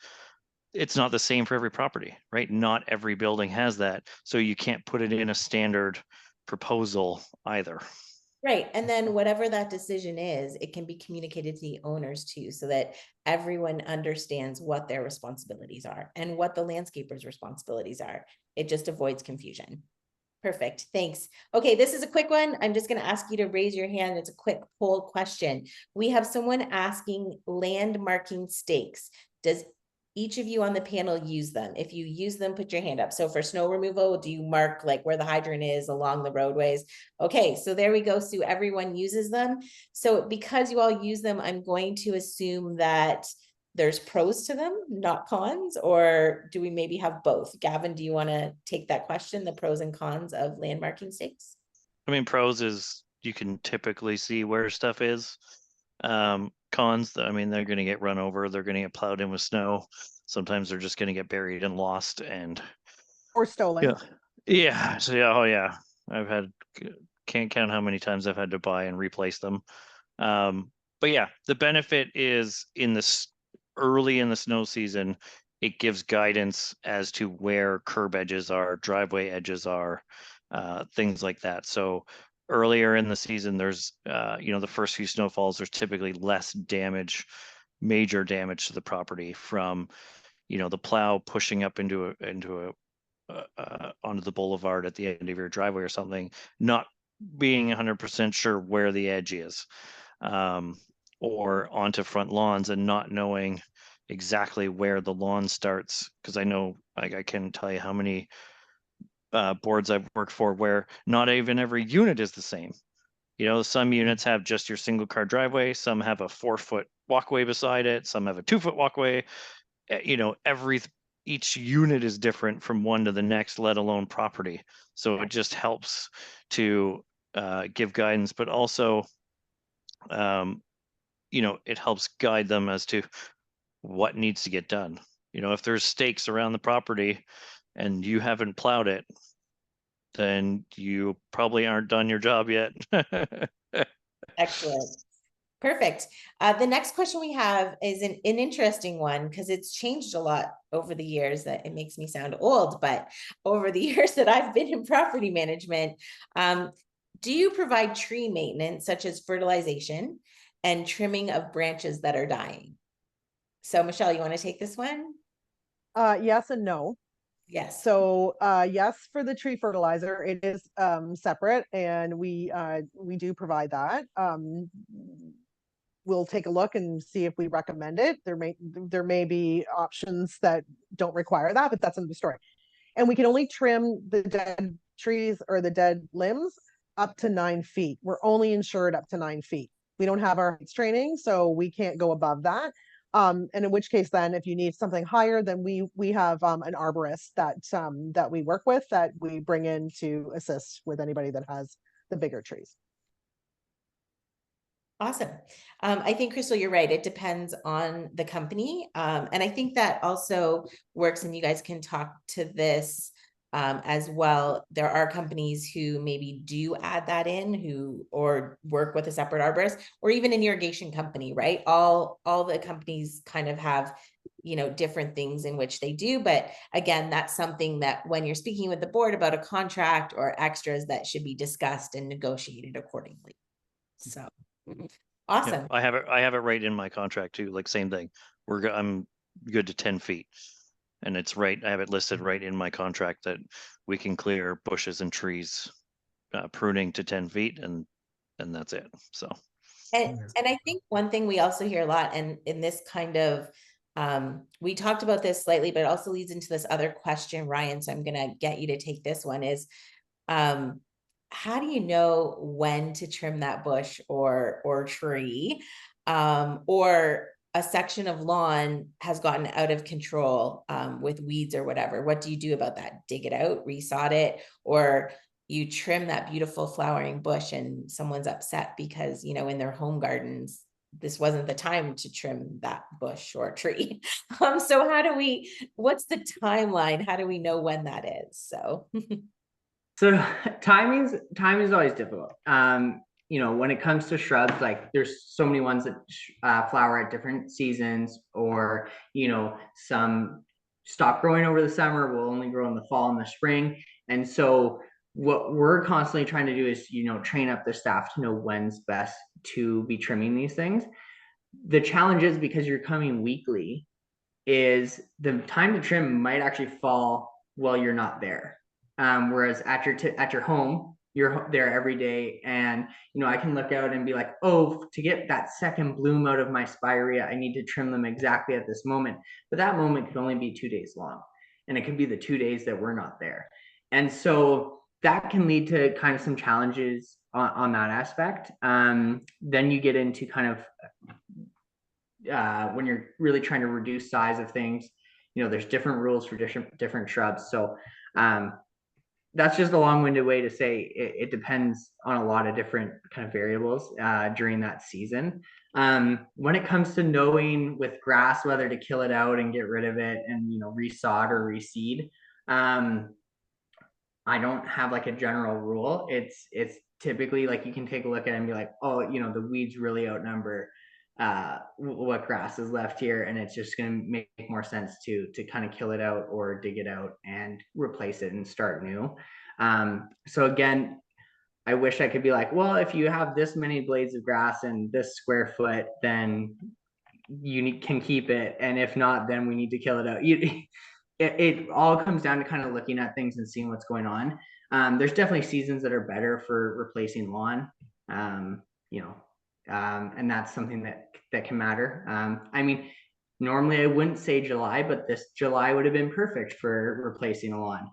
it's not the same for every property, right? Not every building has that. So you can't put it in a standard proposal either. Right, and then whatever that decision is, it can be communicated to the owners too, so that everyone understands what their responsibilities are and what the landscaper's responsibilities are. It just avoids confusion. Perfect, thanks. Okay, this is a quick one. I'm just gonna ask you to raise your hand. It's a quick poll question. We have someone asking land marking stakes. Does each of you on the panel use them? If you use them, put your hand up. So for snow removal, do you mark like where the hydrant is along the roadways? Okay, so there we go, Sue. Everyone uses them. So because you all use them, I'm going to assume that there's pros to them, not cons, or do we maybe have both? Gavin, do you want to take that question, the pros and cons of land marking stakes? I mean, pros is you can typically see where stuff is. Cons, I mean, they're going to get run over. They're going to get plowed in with snow. Sometimes they're just going to get buried and lost. And Or stolen. yeah. So yeah, oh yeah. I've had, can't count how many times I've had to buy and replace them. But yeah, the benefit is in this early in the snow season, it gives guidance as to where curb edges are, driveway edges are, things like that. So earlier in the season, there's, the first few snowfalls, there's typically less damage, major damage to the property from, the plow pushing up into onto the boulevard at the end of your driveway or something, not being 100% sure where the edge is, or onto front lawns and not knowing exactly where the lawn starts. Because I know, like, I can tell you how many boards I've worked for where not even every unit is the same. Some units have just your single car driveway, some have a 4-foot walkway beside it, some have a 2-foot walkway. Each unit is different from one to the next, let alone property. So it just helps to give guidance, but also, it helps guide them as to what needs to get done. If there's stakes around the property and you haven't plowed it, then you probably aren't done your job yet. Excellent. Perfect. The next question we have is an interesting one because it's changed a lot over the years. That it makes me sound old, but over the years that I've been in property management, do you provide tree maintenance such as fertilization and trimming of branches that are dying? So Michelle, you want to take this one? Yes and no. Yes. So yes, for the tree fertilizer, it is separate, and we do provide that. We'll take a look and see if we recommend it. There may be options that don't require that, but that's another story. And we can only trim the dead trees or the dead limbs up to 9 feet. We're only insured up to 9 feet. We don't have our heights training, so we can't go above that. And in which case, then, if you need something higher, then we have an arborist that we work with, that we bring in to assist with anybody that has the bigger trees. Awesome. I think, Crystal, you're right. It depends on the company. And I think that also works, and you guys can talk to this as well. There are companies who maybe do add that in, or work with a separate arborist, or even an irrigation company, right? All the companies kind of have, different things in which they do. But again, that's something that when you're speaking with the board about a contract or extras, that should be discussed and negotiated accordingly. So. Awesome. Yeah, I have it right in my contract too. Like, same thing. I'm good to 10 feet, and it's right. I have it listed right in my contract that we can clear bushes and trees, pruning to 10 feet, and that's it. So. And I think one thing we also hear a lot, and in this kind of, we talked about this slightly, but it also leads into this other question, Ryan. So I'm gonna get you to take this one. Is, how do you know when to trim that bush or tree, or a section of lawn has gotten out of control with weeds or whatever? What do you do about that? Dig it out, resod it, or you trim that beautiful flowering bush and someone's upset because, in their home gardens, this wasn't the time to trim that bush or tree. So what's the timeline? How do we know when that is? So. So time is always difficult. When it comes to shrubs, like, there's so many ones that flower at different seasons, or, some stop growing over the summer, will only grow in the fall and the spring. And so what we're constantly trying to do is, train up the staff to know when's best to be trimming these things. The challenge is, because you're coming weekly, is the time to trim might actually fall while you're not there. Whereas at your home, you're there every day, and I can look out and be like, oh, to get that second bloom out of my spirea, I need to trim them exactly at this moment. But that moment could only be 2 days long, and it could be the 2 days that we're not there. And so that can lead to kind of some challenges on that aspect. Then you get into kind of when you're really trying to reduce size of things, there's different rules for different shrubs. So that's just a long-winded way to say it depends on a lot of different kind of variables during that season. When it comes to knowing with grass whether to kill it out and get rid of it and resod or reseed, I don't have like a general rule. It's typically like you can take a look at it and be like, oh, the weeds really outnumber what grass is left here, and it's just going to make more sense to kind of kill it out or dig it out and replace it and start new. So again, I wish I could be like, well, if you have this many blades of grass and this square foot, then you can keep it, and if not, then we need to kill it out. It all comes down to kind of looking at things and seeing what's going on. There's definitely seasons that are better for replacing lawn, and that's something that can matter. I mean, normally I wouldn't say July, but this July would have been perfect for replacing a lawn.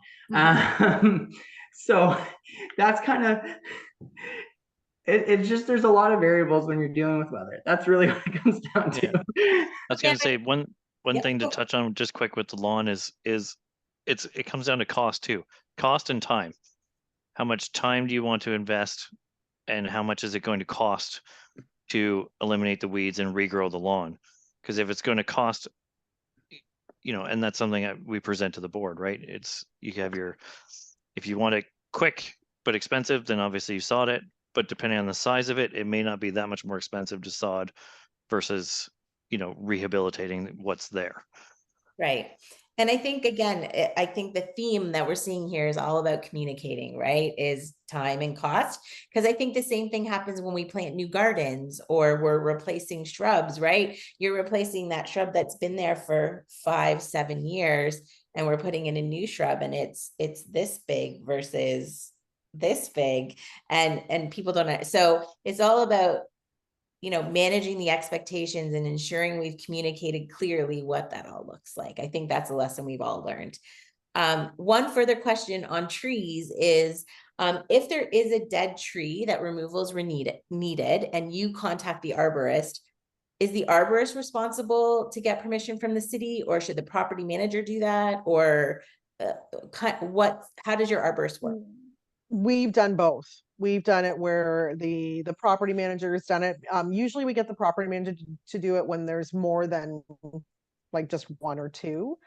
So that's kind of it's just, there's a lot of variables when you're dealing with weather. That's really what it comes down to. I was going to say one Yeah. thing to touch on just quick with the lawn is it comes down to cost too. Cost and time. How much time do you want to invest, and how much is it going to cost to eliminate the weeds and regrow the lawn? Because if it's going to cost, and that's something that we present to the board, right? It's, you have if you want it quick but expensive, then obviously you sod it. But depending on the size of it, it may not be that much more expensive to sod versus, rehabilitating what's there. Right. And I think, again, I think the theme that we're seeing here is all about communicating, right? Is time and cost. Because I think the same thing happens when we plant new gardens or we're replacing shrubs, right? You're replacing that shrub that's been there for 5-7 years, and we're putting in a new shrub, and it's this big versus this big, and people don't know. So it's all about managing the expectations and ensuring we've communicated clearly what that all looks like. I think that's a lesson we've all learned. One further question on trees is, if there is a dead tree that removals were needed and you contact the arborist, is the arborist responsible to get permission from the city, or should the property manager do that? Or how does your arborist work? We've done both. We've done it where the property manager has done it. Usually we get the property manager to do it when there's more than like just one or two.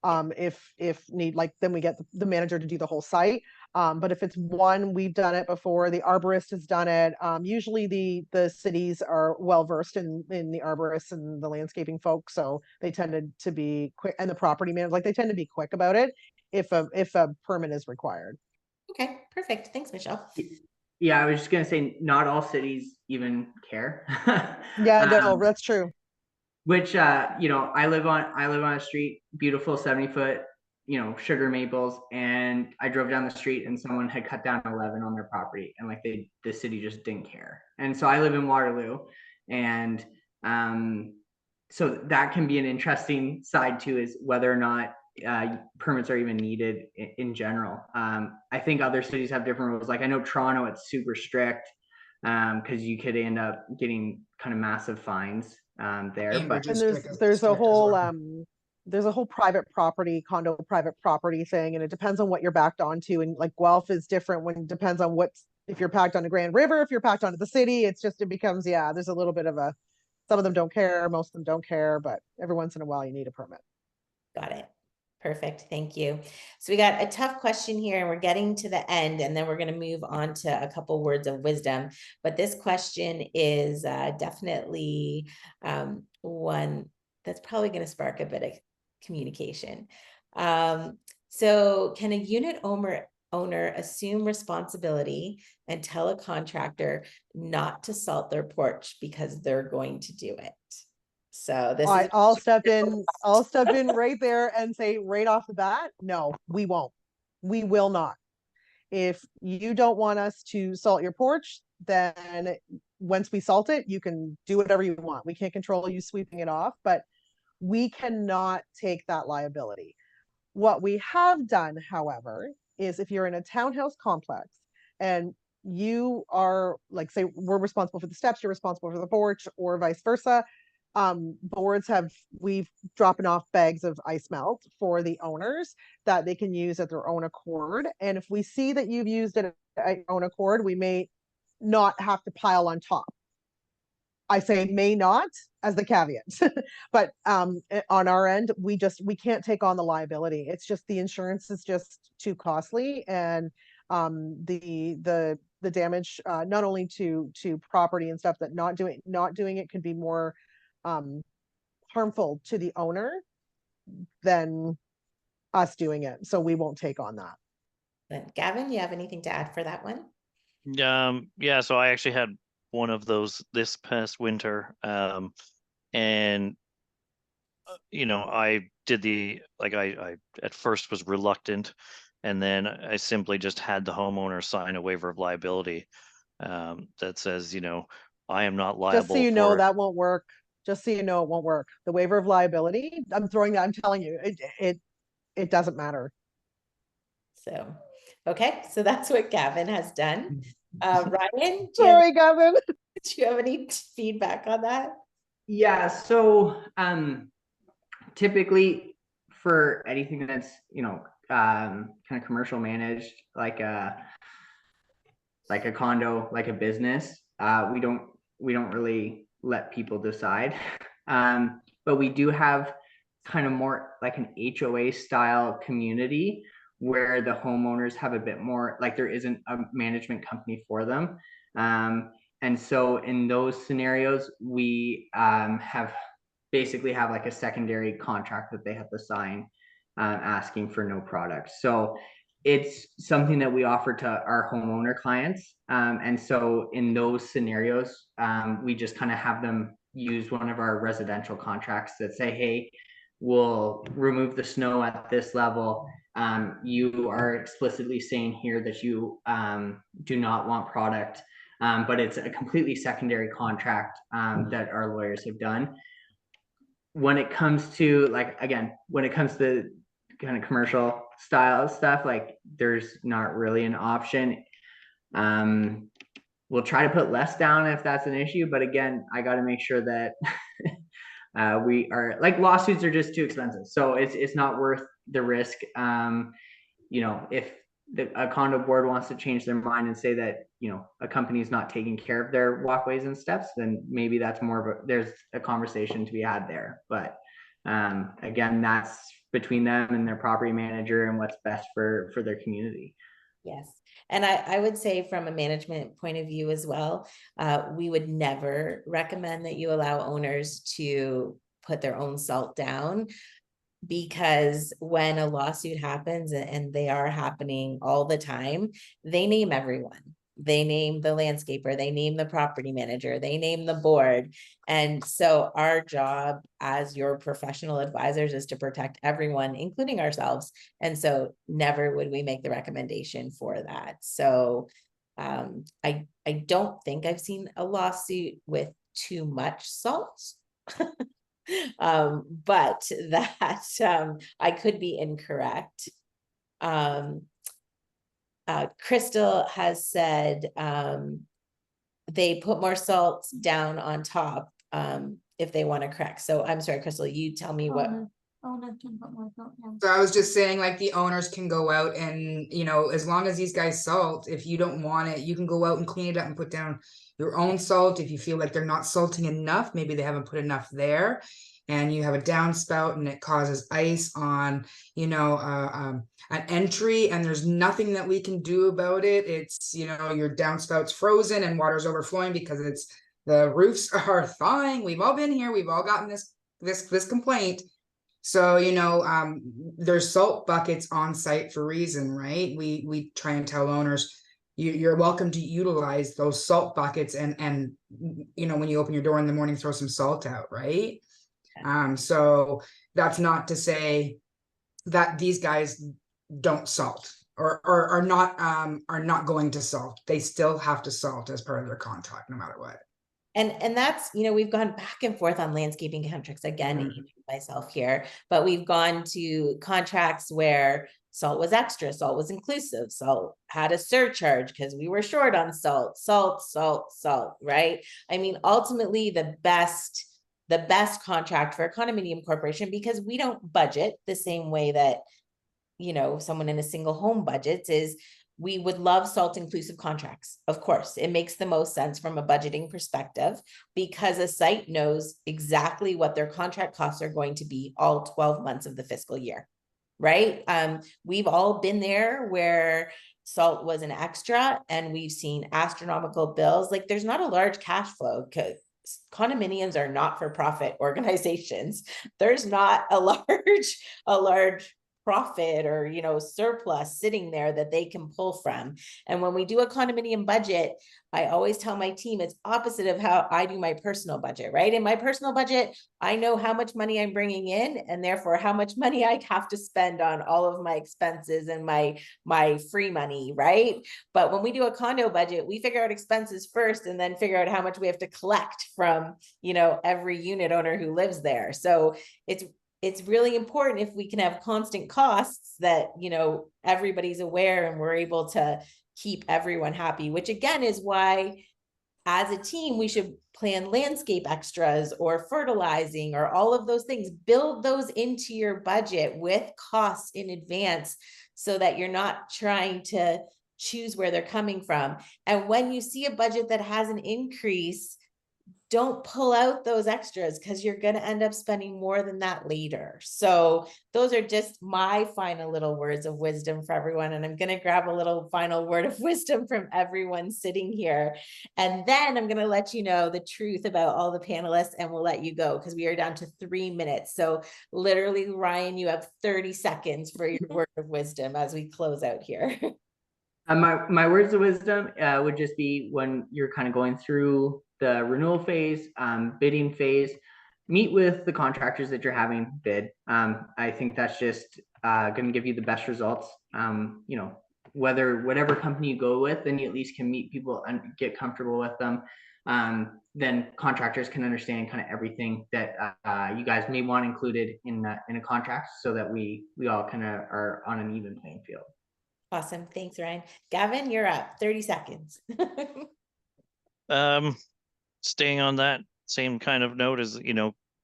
If need, like, then we get the manager to do the whole site. But if it's one, we've done it before. The arborist has done it. Usually the cities are well versed in the arborists and the landscaping folks, so they tended to be quick, and the property manager, like, they tend to be quick about it if a permit is required. Okay, perfect. Thanks, Michelle. Yeah, I was just gonna say, not all cities even care. Yeah, no, that's true. Which I live on a street, beautiful 70-foot, sugar maples, and I drove down the street and someone had cut down 11 on their property, and like the city just didn't care. And so I live in Waterloo, and so that can be an interesting side too, is whether or not permits are even needed in general. I think other cities have different rules. Like, I know Toronto, it's super strict because you could end up getting kind of massive fines there. Cambridge But is And strict there's a as whole well. there's a whole private property, condo private property thing, and it depends on what you're backed onto. And like, Guelph is different when it depends on if you're packed on the Grand River, if you're packed onto the city. It becomes, yeah, there's a little bit of some of them don't care, most of them don't care, but every once in a while you need a permit. Got it. Perfect. Thank you. So we got a tough question here, and we're getting to the end, and then we're going to move on to a couple words of wisdom. But this question is definitely one that's probably going to spark a bit of communication. So can a unit owner owner assume responsibility and tell a contractor not to salt their porch because they're going to do it. So this is I'll step in right there and say right off the bat, no, we won't. We will not. If you don't want us to salt your porch, then once we salt it, you can do whatever you want. We can't control you sweeping it off, but we cannot take that liability. What we have done, however, is if you're in a townhouse complex and you are, like, say we're responsible for the steps, you're responsible for the porch, or vice versa, we've dropping off bags of ice melt for the owners that they can use at their own accord. And if we see that you've used it at your own accord, we may not have to pile on top. I say may not as the caveat, but on our end, we can't take on the liability. It's just the insurance is just too costly, and the damage, not only to property and stuff, that not doing it could be more harmful to the owner than us doing it. So we won't take on that. But Gavin, you have anything to add for that one? Yeah, so I actually had one of those this past winter, and you know, I did I at first was reluctant, and then I simply just had the homeowner sign a waiver of liability that says, you know, I am not liable. Just so you know, that won't work. Just so you know, it won't work. The waiver of liability, I'm telling you, it doesn't matter. So, okay, so that's what Gavin has done. Ryan, Sorry, Gavin. do you have any feedback on that? Yeah, so typically for anything that's, you know, kind of commercial managed, like a condo, like a business, we don't really let people decide. But we do have kind of more like an HOA style community where the homeowners have a bit more, like there isn't a management company for them. And so in those scenarios, we basically have like a secondary contract that they have to sign, asking for no product. So it's something that we offer to our homeowner clients. And so in those scenarios, we just kind of have them use one of our residential contracts that say, hey, we'll remove the snow at this level. You are explicitly saying here that you do not want product, but it's a completely secondary contract that our lawyers have done. When it comes to, like, again, when it comes to kind of commercial style stuff, like there's not really an option. We'll try to put less down if that's an issue, but again, I got to make sure that we are, like, lawsuits are just too expensive, so it's not worth the risk. You know, if a condo board wants to change their mind and say that, you know, a company is not taking care of their walkways and steps, then maybe that's there's a conversation to be had there. But again, that's between them and their property manager and what's best for their community. Yes. And I would say from a management point of view as well, we would never recommend that you allow owners to put their own salt down, because when a lawsuit happens, and they are happening all the time, they name everyone. They name the landscaper, they name the property manager, they name the board. And so our job as your professional advisors is to protect everyone, including ourselves. And so never would we make the recommendation for that. So I don't think I've seen a lawsuit with too much salt. But that I could be incorrect. Crystal has said they put more salt down on top if they want to correct. So I'm sorry, Crystal, you tell me what. Owner can put more salt down. So I was just saying, like, the owners can go out and, you know, as long as these guys salt, if you don't want it, you can go out and clean it up and put down your own salt. If you feel like they're not salting enough, maybe they haven't put enough there, and you have a downspout and it causes ice on, you know, an entry, and there's nothing that we can do about it. It's, you know, your downspout's frozen and water's overflowing because the roofs are thawing. We've all been here. We've all gotten this complaint. So, there's salt buckets on site for a reason, right? We try and tell owners, you're welcome to utilize those salt buckets and when you open your door in the morning, throw some salt out, right? So that's not to say that these guys don't salt or are not going to salt. They still have to salt as part of their contract, no matter what. And that's, we've gone back and forth on landscaping contracts again, Mhm. myself here, but we've gone to contracts where salt was extra, salt was inclusive, salt had a surcharge because we were short on salt, right? I mean, ultimately the best contract for a condominium corporation, because we don't budget the same way that, someone in a single home budgets, is we would love salt inclusive contracts. Of course, it makes the most sense from a budgeting perspective because a site knows exactly what their contract costs are going to be all 12 months of the fiscal year, right? We've all been there where salt was an extra and we've seen astronomical bills. Like, there's not a large cash flow because condominiums are not-for-profit organizations. There's not a large profit or surplus sitting there that they can pull from. And when we do a condominium budget, I always tell my team it's opposite of how I do my personal budget, right? In my personal budget, I know how much money I'm bringing in and therefore how much money I have to spend on all of my expenses and my free money, right? But when we do a condo budget, we figure out expenses first and then figure out how much we have to collect from, every unit owner who lives there. So it's really important if we can have constant costs that, everybody's aware and we're able to keep everyone happy, which again is why as a team, we should plan landscape extras or fertilizing or all of those things. Build those into your budget with costs in advance so that you're not trying to choose where they're coming from. And when you see a budget that has an increase, don't pull out those extras because you're going to end up spending more than that later. So those are just my final little words of wisdom for everyone. And I'm going to grab a little final word of wisdom from everyone sitting here. And then I'm going to let you know the truth about all the panelists and we'll let you go because we are down to 3 minutes. So literally, Ryan, you have 30 seconds for your word of wisdom as we close out here. My words of wisdom would just be when you're kind of going through the renewal phase, bidding phase, meet with the contractors that you're having bid. I think that's just going to give you the best results. Whatever company you go with, then you at least can meet people and get comfortable with them. Then contractors can understand kind of everything that you guys may want included in a contract so that we all kind of are on an even playing field. Awesome. Thanks, Ryan. Gavin, you're up. 30 seconds. Staying on that same kind of note is,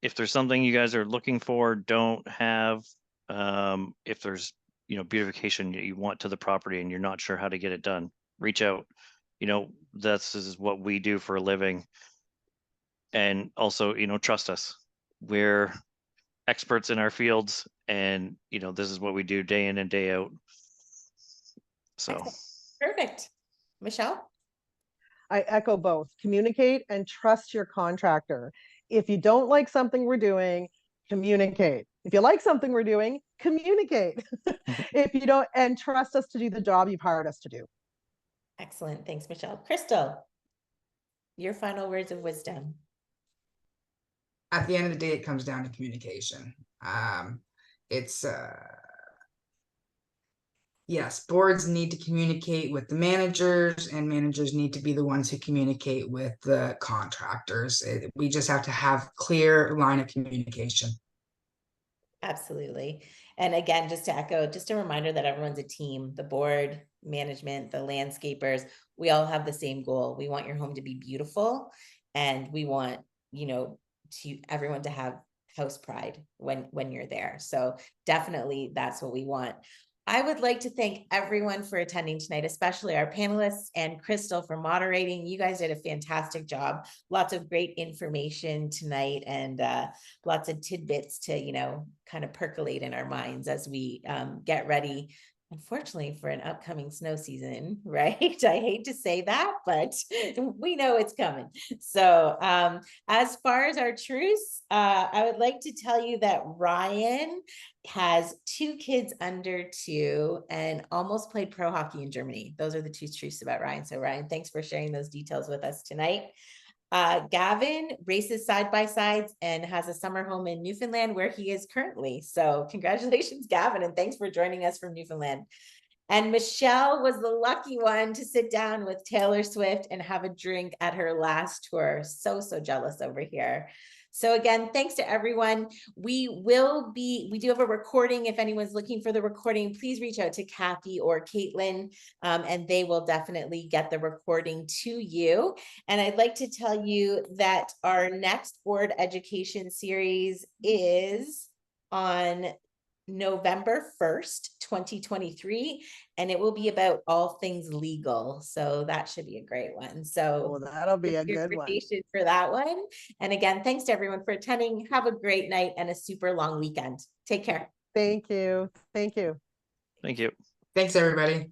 if there's something you guys are looking for, don't have, if there's, beautification you want to the property and you're not sure how to get it done, reach out. This is what we do for a living. And also, trust us. We're experts in our fields and, this is what we do day in and day out. So. Perfect. Michelle? I echo both. Communicate and trust your contractor. If you don't like something we're doing, communicate. If you like something we're doing, communicate. If you don't, and trust us to do the job you've hired us to do. Excellent. Thanks, Michelle. Crystal, your final words of wisdom. At the end of the day, it comes down to communication. Yes, boards need to communicate with the managers and managers need to be the ones who communicate with the contractors. We just have to have clear line of communication. Absolutely. And again, just to echo, just a reminder that everyone's a team, the board, management, the landscapers, we all have the same goal. We want your home to be beautiful and we want, everyone to have house pride when you're there. So definitely that's what we want. I would like to thank everyone for attending tonight, especially our panelists and Crystal for moderating. You guys did a fantastic job. Lots of great information tonight and lots of tidbits to, kind of percolate in our minds as we get ready unfortunately for an upcoming snow season, right? I hate to say that, but we know it's coming. So as far as our truce, I would like to tell you that Ryan has 2 kids under 2 and almost played pro hockey in Germany. Those are the 2 truths about Ryan. So Ryan, thanks for sharing those details with us tonight. Gavin races side by sides and has a summer home in Newfoundland where he is currently. So congratulations, Gavin, and thanks for joining us from Newfoundland. And Michelle was the lucky one to sit down with Taylor Swift and have a drink at her last tour. So jealous over here. So again, thanks to everyone. We do have a recording. If anyone's looking for the recording, please reach out to Kathy or Caitlin, and they will definitely get the recording to you. And I'd like to tell you that our next board education series is on November 1st, 2023, and it will be about all things legal. So that should be a great one. So that'll be a good one. for that one. And again, thanks to everyone for attending. Have a great night and a super long weekend. Take care. Thank you. Thank you. Thank you. Thanks, everybody.